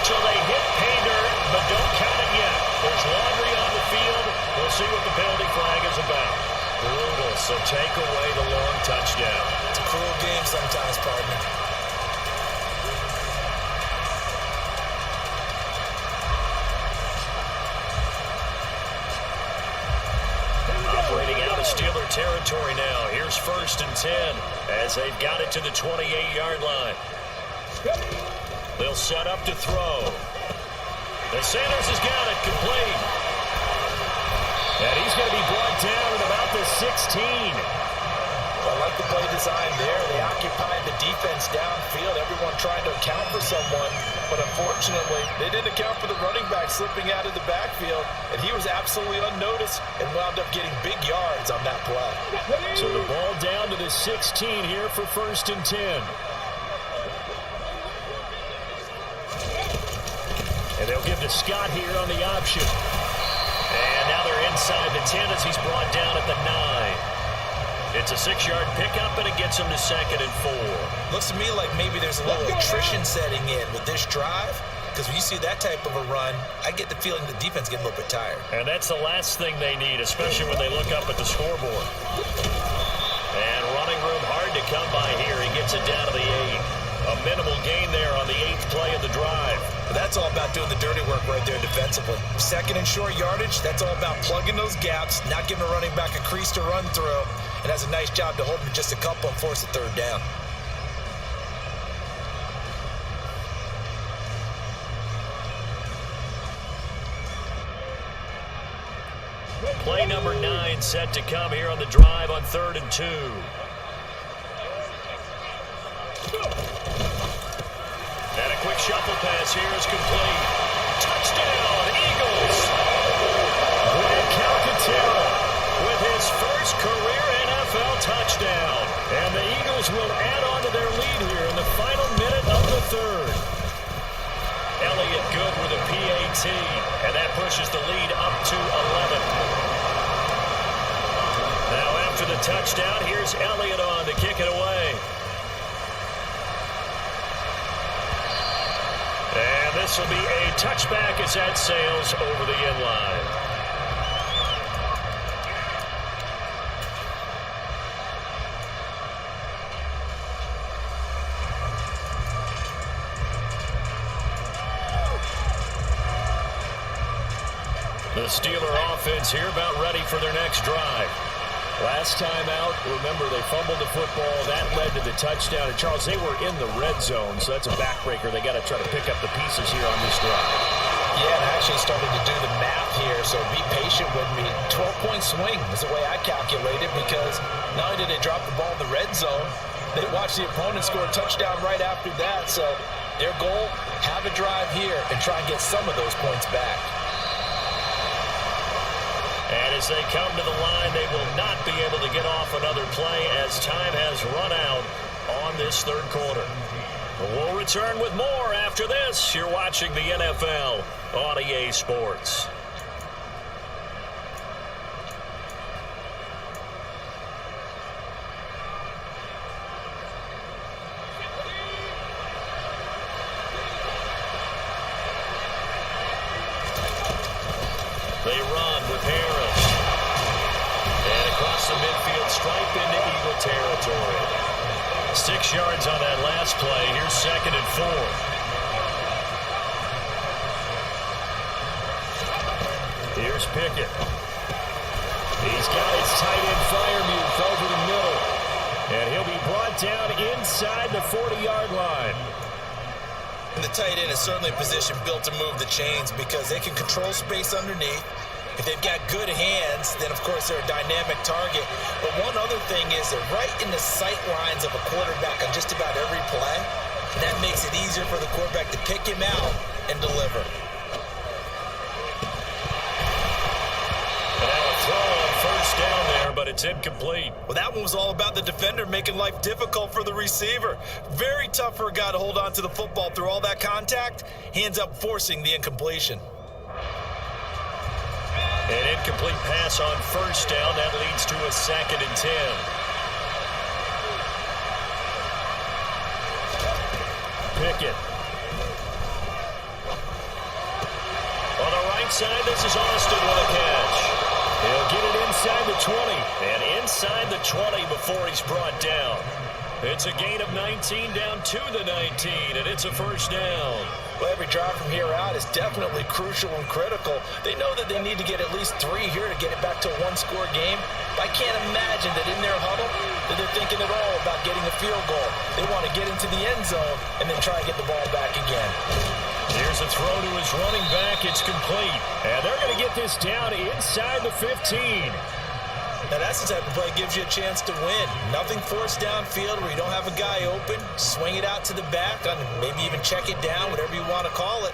So they hit pay dirt, but don't count it yet. There's laundry on the field. We'll see what the penalty flag is about. Brutal, so take away the long touchdown. It's a cruel game sometimes, partner. Operating out of Steeler territory now. Here's 1st and 10 as they've got it to the 28-yard line. They'll set up to throw. And Sanders has got it complete. And he's going to be brought down at about the 16. I like the play design there. They occupied the defense downfield, everyone trying to account for someone. But unfortunately, they didn't account for the running back slipping out of the backfield. And he was absolutely unnoticed and wound up getting big yards on that play. So the ball down to the 16 here for 1st and 10. And they'll give to Scott here on the option. And now they're inside the 10 as he's brought down at the 9. It's a 6-yard pickup, and it gets him to 2nd and 4. Looks to me like maybe there's a little attrition setting in with this drive, because when you see that type of a run, I get the feeling the defense gets a little bit tired. And that's the last thing they need, especially when they look up at the scoreboard. And running room hard to come by here. He gets it down to the 8. A minimal gain there on the 8th play of the drive. But that's all about doing the dirty work right there defensively. 2nd and short yardage, that's all about plugging those gaps, not giving a running back a crease to run through, and has a nice job to hold him just a couple and force a 3rd down. Play number 9 set to come here on the drive on 3rd and 2. And a quick shuffle pass here is complete. Touchdown, Eagles! With Calcaterra with his first career NFL touchdown. And the Eagles will add on to their lead here in the final minute of the 3rd. Elliott good with a PAT, and that pushes the lead up to 11. Now after the touchdown, here's Elliott on to kick it away. And this will be a touchback as that sails over the end line. The Steeler offense here about ready for their next drive. Last time out, remember, they fumbled the football. That led to the touchdown. And, Charles, they were in the red zone, so that's a backbreaker. They got to try to pick up the pieces here on this drive. Yeah, and I actually started to do the math here, so be patient with me. 12-point swing is the way I calculated, because not only did they drop the ball in the red zone, they watched the opponent score a touchdown right after that. So their goal, have a drive here and try and get some of those points back. And as they come to the line, they will not be able to get off another play as time has run out on this 3rd quarter. We'll return with more after this. You're watching the NFL on EA Sports. They run with Harris. And across the midfield stripe into Eagle territory. 6 yards on that last play. Here's 2nd and 4. Here's Pickett. He's got his tight end Freiermuth over the middle. And he'll be brought down inside the 40-yard line. And the tight end is certainly a position built to move the chains because they can control space underneath. If they've got good hands, then, of course, they're a dynamic target. But one other thing is they're right in the sight lines of a quarterback on just about every play. And that makes it easier for the quarterback to pick him out and deliver. And now a throw on 1st down there, but it's incomplete. Well, that one was all about the defender making life difficult for the receiver. Very tough for a guy to hold on to the football through all that contact. He ends up forcing the incompletion. An incomplete pass on 1st down. That leads to a 2nd and 10. Pickett. On the right side, this is Austin with a catch. He'll get it inside the 20. And inside the 20 before he's brought down. It's a gain of 19 down to the 19, and it's a 1st down. Well, every drive from here out is definitely crucial and critical. They know that they need to get at least 3 here to get it back to a 1-score game. But I can't imagine that in their huddle that they're thinking at all about getting a field goal. They want to get into the end zone and then try and get the ball back again. Here's a throw to his running back. It's complete. And they're going to get this down inside the 15. Now, that's the type of play that gives you a chance to win. Nothing forced downfield where you don't have a guy open. Swing it out to the back, and maybe even check it down, whatever you want to call it.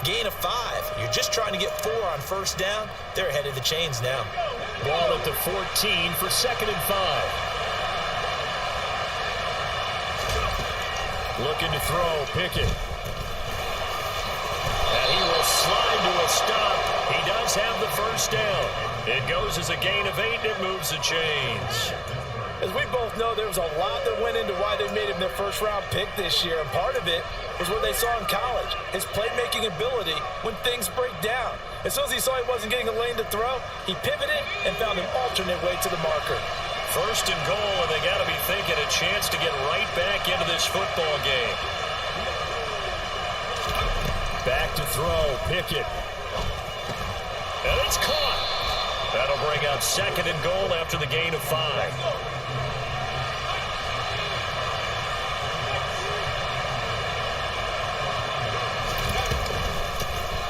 Gain of 5. You're just trying to get 4 on 1st down. They're ahead of the chains now. Ball at the 14 for 2nd and 5. Looking to throw, Pickett. And he will slide to a stop. He does have the 1st down. It goes as a gain of 8, and it moves the chains. As we both know, there was a lot that went into why they made him their first-round pick this year, and part of it was what they saw in college, his playmaking ability when things break down. As soon as he saw he wasn't getting a lane to throw, he pivoted and found an alternate way to the marker. First and goal, and they got to be thinking a chance to get right back into this football game. Back to throw, Pickett. And it's caught. That'll bring up second and goal after the gain of 5.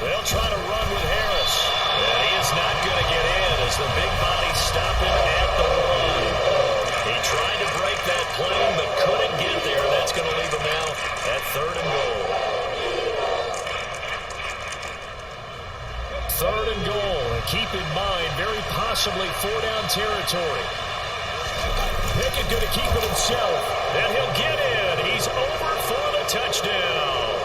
They'll try to run with Harris. And he is not going to get in as the big body stop him at the 1. He tried to break that plane but couldn't get there. That's going to leave him now at third and goal. Third and goal. And keep in mind, very possibly 4-down territory. Pickett going to keep it himself. And he'll get in. He's over for the touchdown.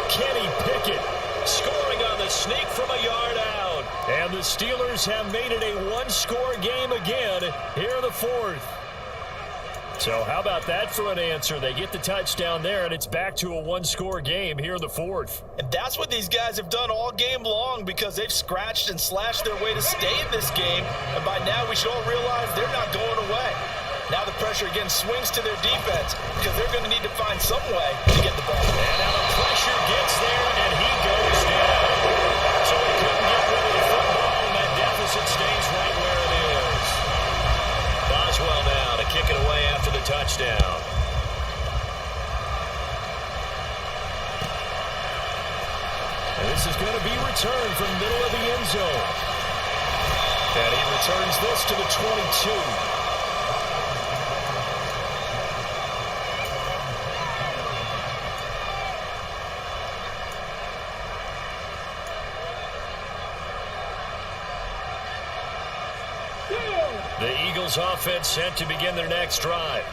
Kenny Pickett scoring on the sneak from a yard out. And the Steelers have made it a one-score game again here in the fourth. So how about that for an answer? They get the touchdown there, and it's back to a one-score game here in the fourth. And that's what these guys have done all game long because they've scratched and slashed their way to stay in this game. And by now we should all realize they're not going away. Now the pressure again swings to their defense because they're going to need to find some way to get the ball. And now the pressure gets there, and he goes down. So he couldn't get rid of the football, and that deficit stays right where it is. Boswell now to kick it away after the touchdown. And this is going to be returned from middle of the end zone. And he returns this to the 22. The Eagles offense set to begin their next drive.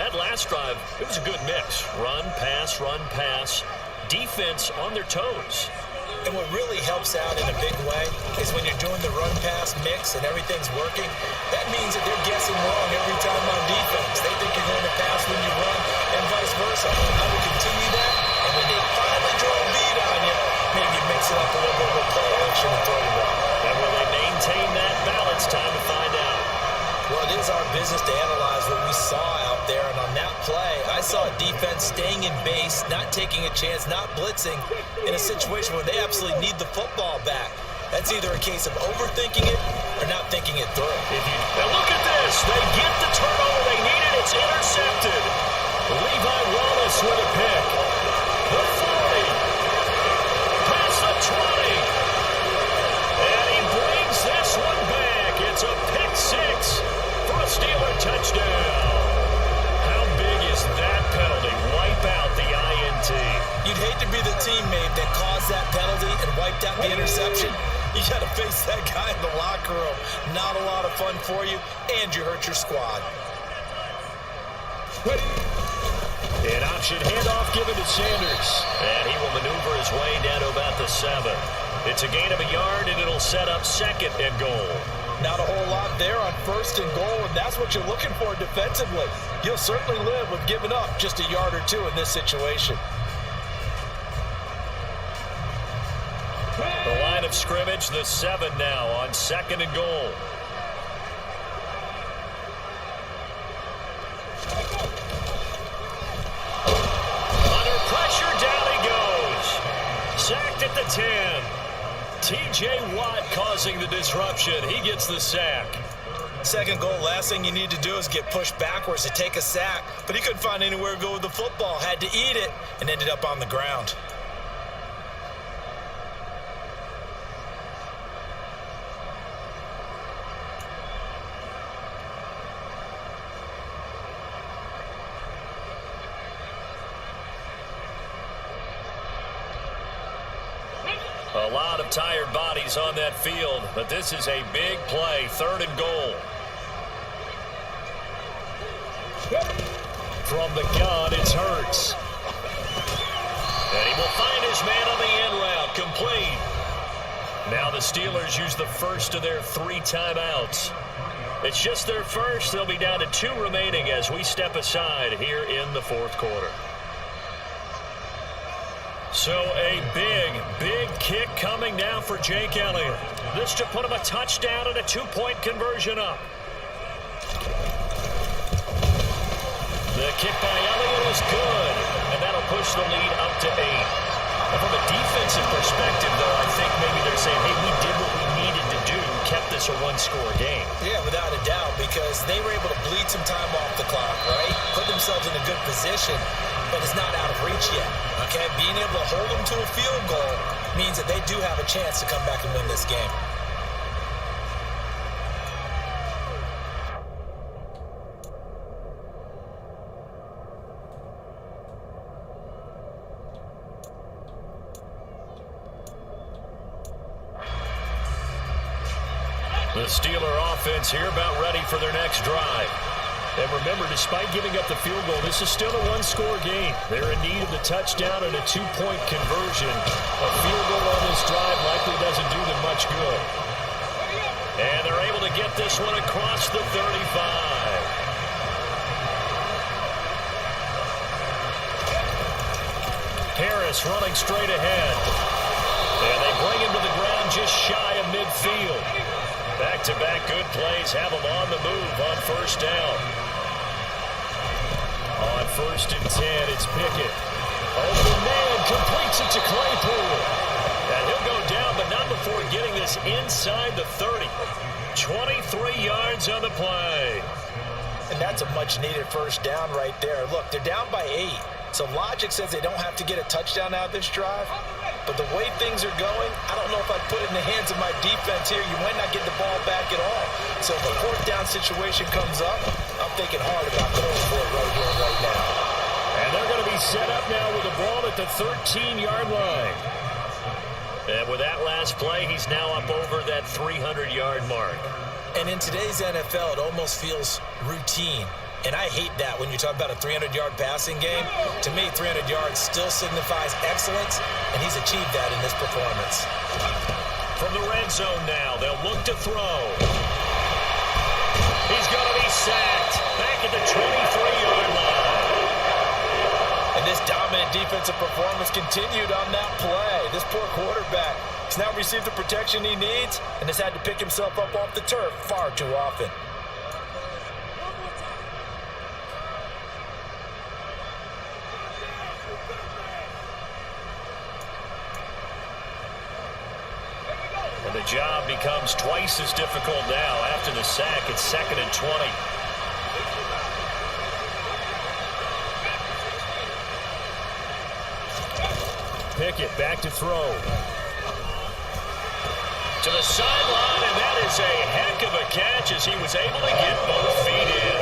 That last drive, it was a good mix. Run, pass, defense on their toes. And what really helps out in a big way is when you're doing the run-pass mix and everything's working, that means that they're guessing wrong every time on defense. They think you're going to pass when you run and vice versa. I will continue that, and when they finally draw a lead on you, maybe mix it up a little bit with play action and throw the ball. And will they maintain that balance? Time to find out. Well, it is our business to analyze what we saw out there, and on that play, I saw a defense staying in base, not taking a chance, not blitzing, in a situation where they absolutely need the football back. That's either a case of overthinking it or not thinking it through. Now look at this. They get the turnover they needed. It's intercepted. Levi Wallace with a pick. The 40. Past the 20. And he brings this one back. It's a pick 6 for a Steeler touchdown. How big is that penalty? Wipe out the INT. You'd hate to be the teammate that caused that penalty and wiped out the interception. You got to face that guy in the locker room. Not a lot of fun for you, and you hurt your squad. An option handoff given to Sanders. And he will maneuver his way down to about the 7. It's a gain of a yard, and it'll set up second and goal. Not a whole lot there on first and goal, and that's what you're looking for defensively. You'll certainly live with giving up just a yard or two in this situation. The line of scrimmage, the 7 now on second and goal. Under pressure, down he goes. Sacked at the 10. T.J. Watt causing the disruption. He gets the sack. Second goal, last thing you need to do is get pushed backwards to take a sack. But he couldn't find anywhere to go with the football. Had to eat it and ended up on the ground. A lot of tired bodies on that field, but this is a big play, third and goal. From the gun, it's Hurts. And he will find his man on the end route, complete. Now the Steelers use the first of their 3 timeouts. It's just their first. They'll be down to 2 remaining as we step aside here in the fourth quarter. So a big kick coming now for Jake Elliott. This to put him a touchdown and a 2-point conversion up. The kick by Elliott is good, and that'll push the lead up to 8. Now, from a defensive perspective, though, I think maybe they're saying, hey, we did what we needed to do, kept this a one-score game. Yeah, without a doubt, because they were able to bleed some time off the clock, right? Put themselves in a good position, but it's not out of reach yet, okay? Being able to hold them to a field goal means that they do have a chance to come back and win this game. The Steeler offense here about ready for their next drive. And remember, despite giving up the field goal, this is still a one-score game. They're in need of the touchdown and a 2-point conversion. A field goal on this drive likely doesn't do them much good. And they're able to get this one across the 35. Harris running straight ahead. And they bring him to the ground just shy of midfield. Back-to-back good plays have them on the move on first down. On 1st and 10, it's Pickett. Open man completes it to Claypool. And he'll go down, but not before getting this inside the 30. 23 yards on the play. And that's a much-needed first down right there. Look, they're down by 8. So logic says they don't have to get a touchdown out of this drive. But the way things are going, I don't know if I'd put it in the hands of my defense here. You might not get the ball back at all. So if a 4th down situation comes up, I'm thinking hard about going for it right here and right now. And they're going to be set up now with the ball at the 13-yard line. And with that last play, he's now up over that 300-yard mark. And in today's NFL, it almost feels routine. And I hate that when you talk about a 300-yard passing game. To me, 300 yards still signifies excellence, and he's achieved that in this performance. From the red zone now, they'll look to throw. He's going to be sacked back at the 23-yard line. And this dominant defensive performance continued on that play. This poor quarterback has now received the protection he needs and has had to pick himself up off the turf far too often. The job becomes twice as difficult now after the sack. It's 2nd and 20. Pickett back to throw. To the sideline, and that is a heck of a catch as he was able to get both feet in.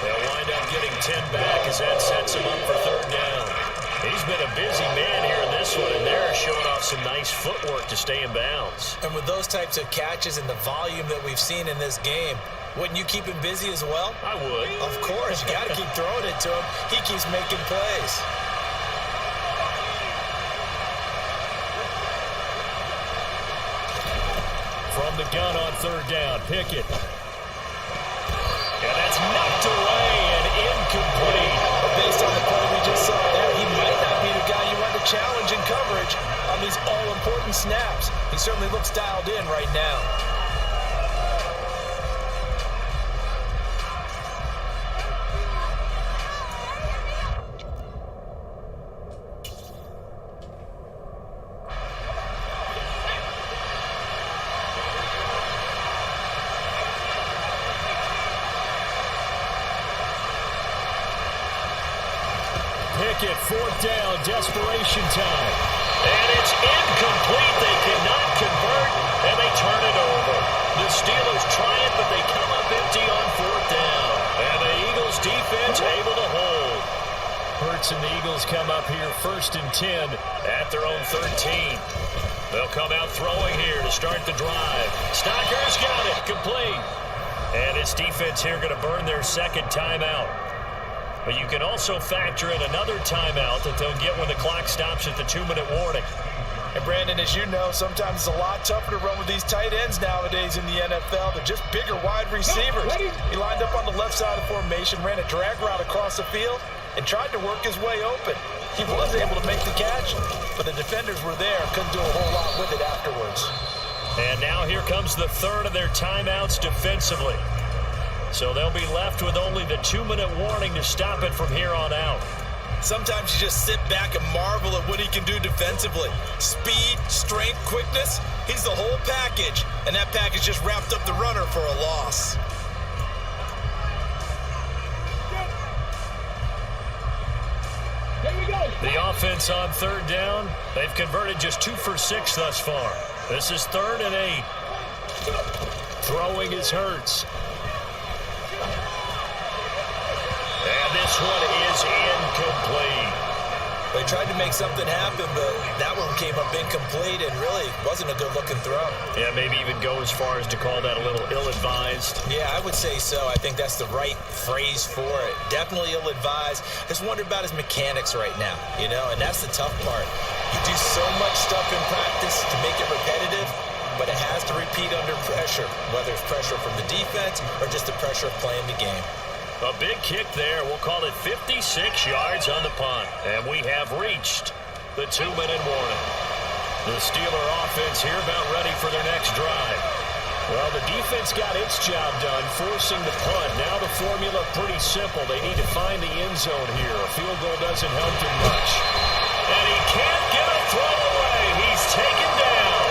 They'll wind up getting 10 back as that sets him up for 3rd down. He's been a busy man here in this one, and they're showing off some nice footwork to stay in bounds. And with those types of catches and the volume that we've seen in this game, wouldn't you keep him busy as well? I would. Of course. You got to keep throwing it to him. He keeps making plays. From the gun on 3rd down, Pickett. And that's knocked away and incomplete. Based on the play we just saw there, he might not be the guy you want to challenge in coverage on these all-important snaps. He certainly looks dialed in right now. Pickett, 4th down, desperation time. And it's incomplete. They cannot convert, and they turn it over. The Steelers try it, but they come up empty on 4th down. And the Eagles defense able to hold. Hurts and the Eagles come up here 1st and 10 at their own 13. They'll come out throwing here to start the drive. Stocker's got it, complete. And this defense here going to burn their 2nd timeout. But you can also factor in another timeout that they'll get when the clock stops at the 2-minute warning. And Brandon, as you know, sometimes it's a lot tougher to run with these tight ends nowadays in the NFL. They're just bigger wide receivers. He lined up on the left side of the formation, ran a drag route across the field, and tried to work his way open. He was able to make the catch, but the defenders were there, couldn't do a whole lot with it afterwards. And now here comes the third of their timeouts defensively. So they'll be left with only the 2-minute warning to stop it from here on out. Sometimes you just sit back and marvel at what he can do defensively. Speed, strength, quickness, he's the whole package. And that package just wrapped up the runner for a loss. The offense on third down, they've converted just 2 for 6 thus far. This is 3rd and 8. Throwing is Hurts. And this one is incomplete. They tried to make something happen, but that one came up incomplete and really wasn't a good-looking throw. Yeah, maybe even go as far as to call that a little ill-advised. Yeah, I would say so. I think that's the right phrase for it. Definitely ill-advised. Just wonder about his mechanics right now, you know, and that's the tough part. You do so much stuff in practice to make it repetitive, but it has to repeat under pressure, whether it's pressure from the defense or just the pressure of playing the game. A big kick there. We'll call it 56 yards on the punt. And we have reached the 2-minute warning. The Steeler offense here about ready for their next drive. Well, the defense got its job done, forcing the punt. Now the formula pretty simple. They need to find the end zone here. A field goal doesn't help them much. And he can't get a throw away. He's taken down.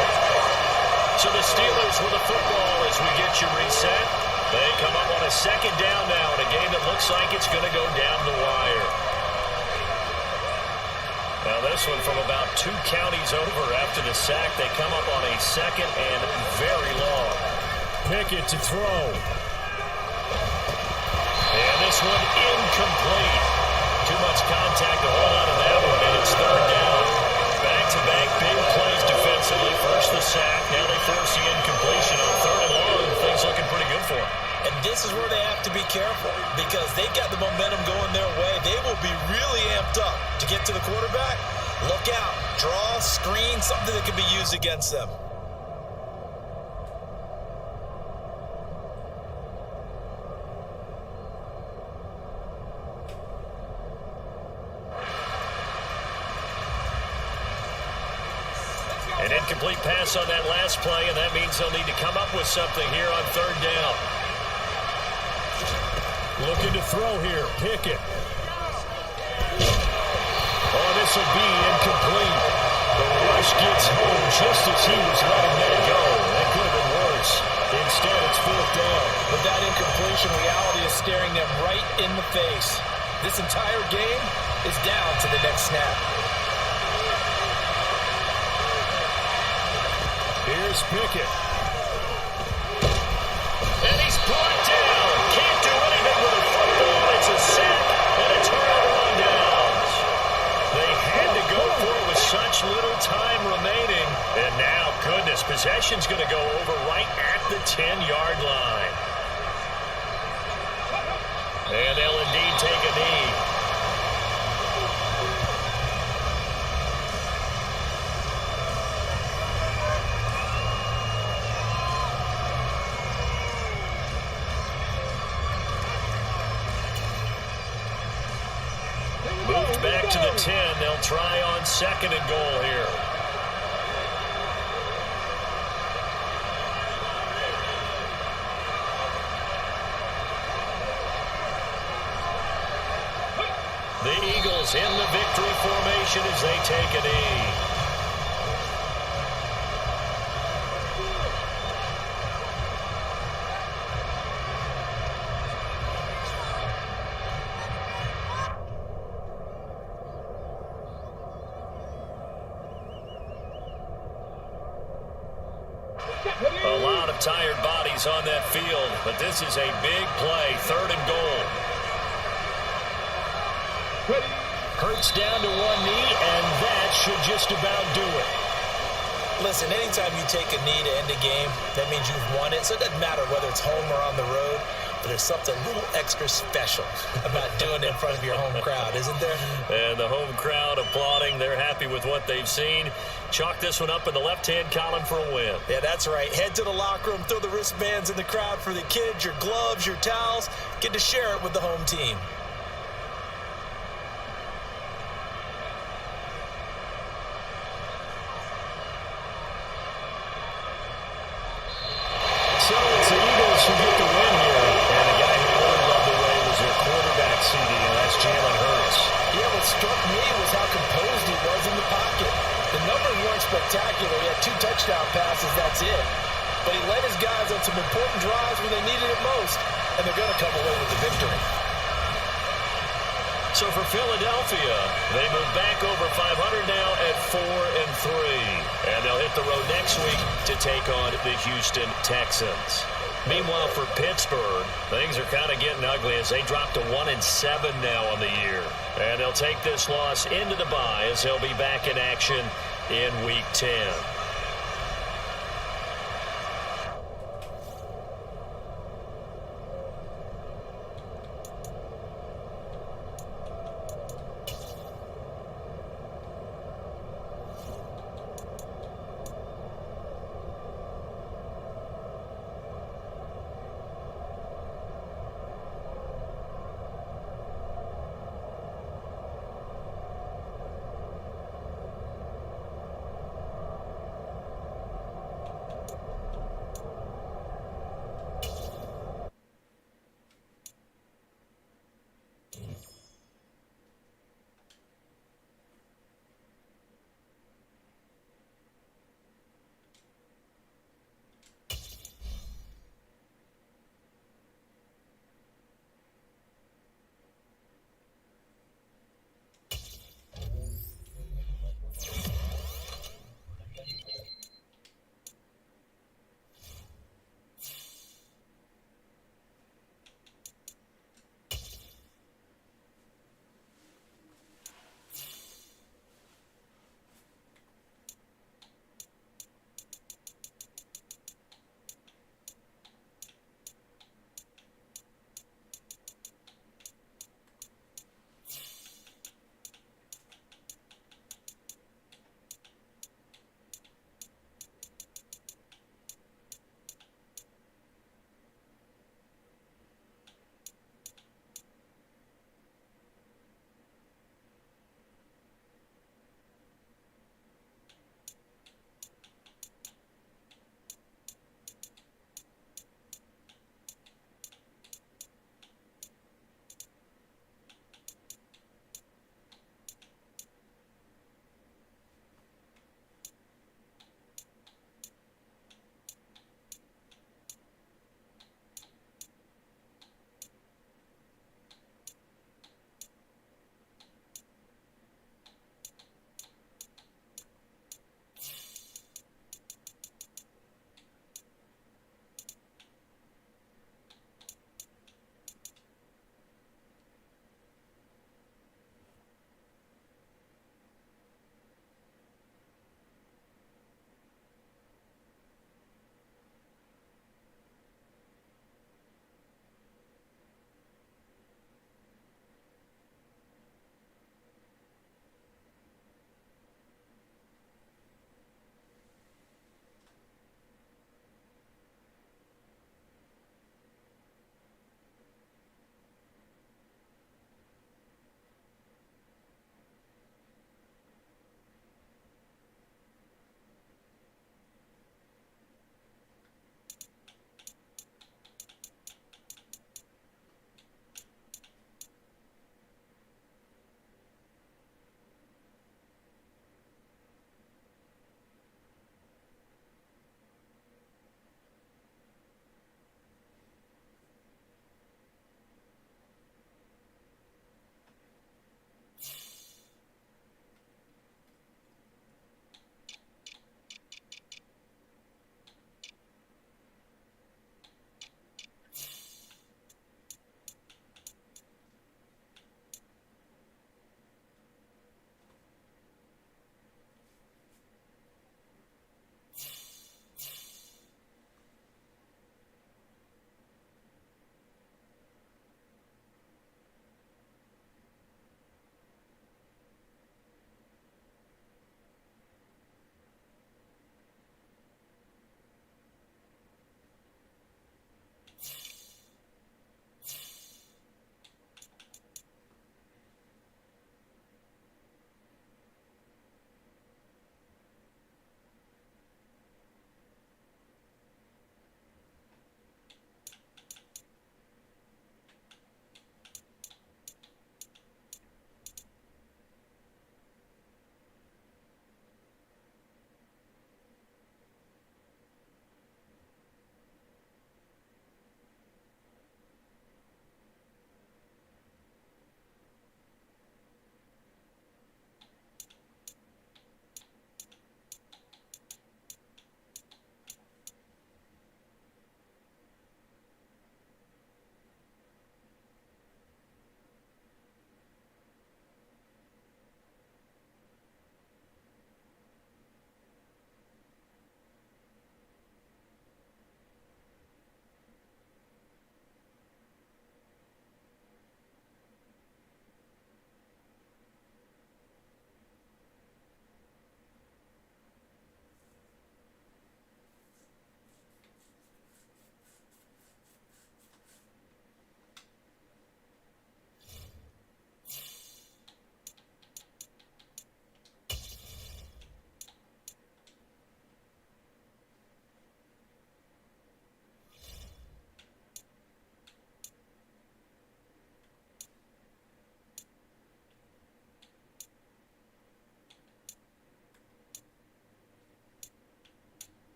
So the Steelers with the football as we get you reset. They come up on a 2nd down now in a game that looks like it's going to go down the wire. Now this one from about 2 counties over after the sack. They come up on a 2nd and very long. Pickett to throw. And this one incomplete. Too much contact to hold on to that one, and it's 3rd down. Back-to-back big plays defensively. First the sack, now they force the incompletion on 3rd and long. Things looking pretty good for them. And this is where they have to be careful because they've got the momentum going their way. They will be really amped up to get to the quarterback. Look out. Draw, screen, something that can be used against them. An incomplete pass on that last play, and that means they'll need to come up with something here on 3rd down. Looking to throw here. Pickett. Oh, this will be incomplete. The rush gets home just as he was letting that go. That could have been worse. Instead, it's 4th down. With that incompletion, reality is staring them right in the face. This entire game is down to the next snap. Here's Pickett. And he's brought down. Can't do anything with a football. It's a sack and a turnover on downs. They had to go for it with such little time remaining. And now, goodness, possession's going to go over right at the 10-yard line. And they'll indeed take a knee. Moved back to the 10. They'll try on 2nd and goal here. The Eagles in the victory formation as they take a knee. A lot of tired bodies on that field, but this is a big play, 3rd and goal. Hurts down to one knee, and that should just about do it. Listen, anytime you take a knee to end a game, that means you've won it. So it doesn't matter whether it's home or on the road. but there's something a little extra special about doing it in front of your home crowd, isn't there? And the home crowd applauding. They're happy with what they've seen. Chalk this one up in the left-hand column for a win. Yeah, that's right. Head to the locker room, throw the wristbands in the crowd for the kids, your gloves, your towels. Get to share it with the home team. So it's the Eagles who get the win here. And the guy who really led the way was their quarterback, CD, and that's Jalen Hurts. Yeah, what struck me was how composed he was in the pocket. The numbers weren't spectacular. He had 2 touchdown passes, that's it. But he led his guys on some important drives when they needed it most, and they're going to come away with the victory. So for Philadelphia, they move back over 500 now at 4-3. And they'll hit the road next week to take on the Houston Texans. Meanwhile, for Pittsburgh, things are kind of getting ugly as they drop to 1-7 now on the year. And they'll take this loss into the bye as they'll be back in action in Week 10.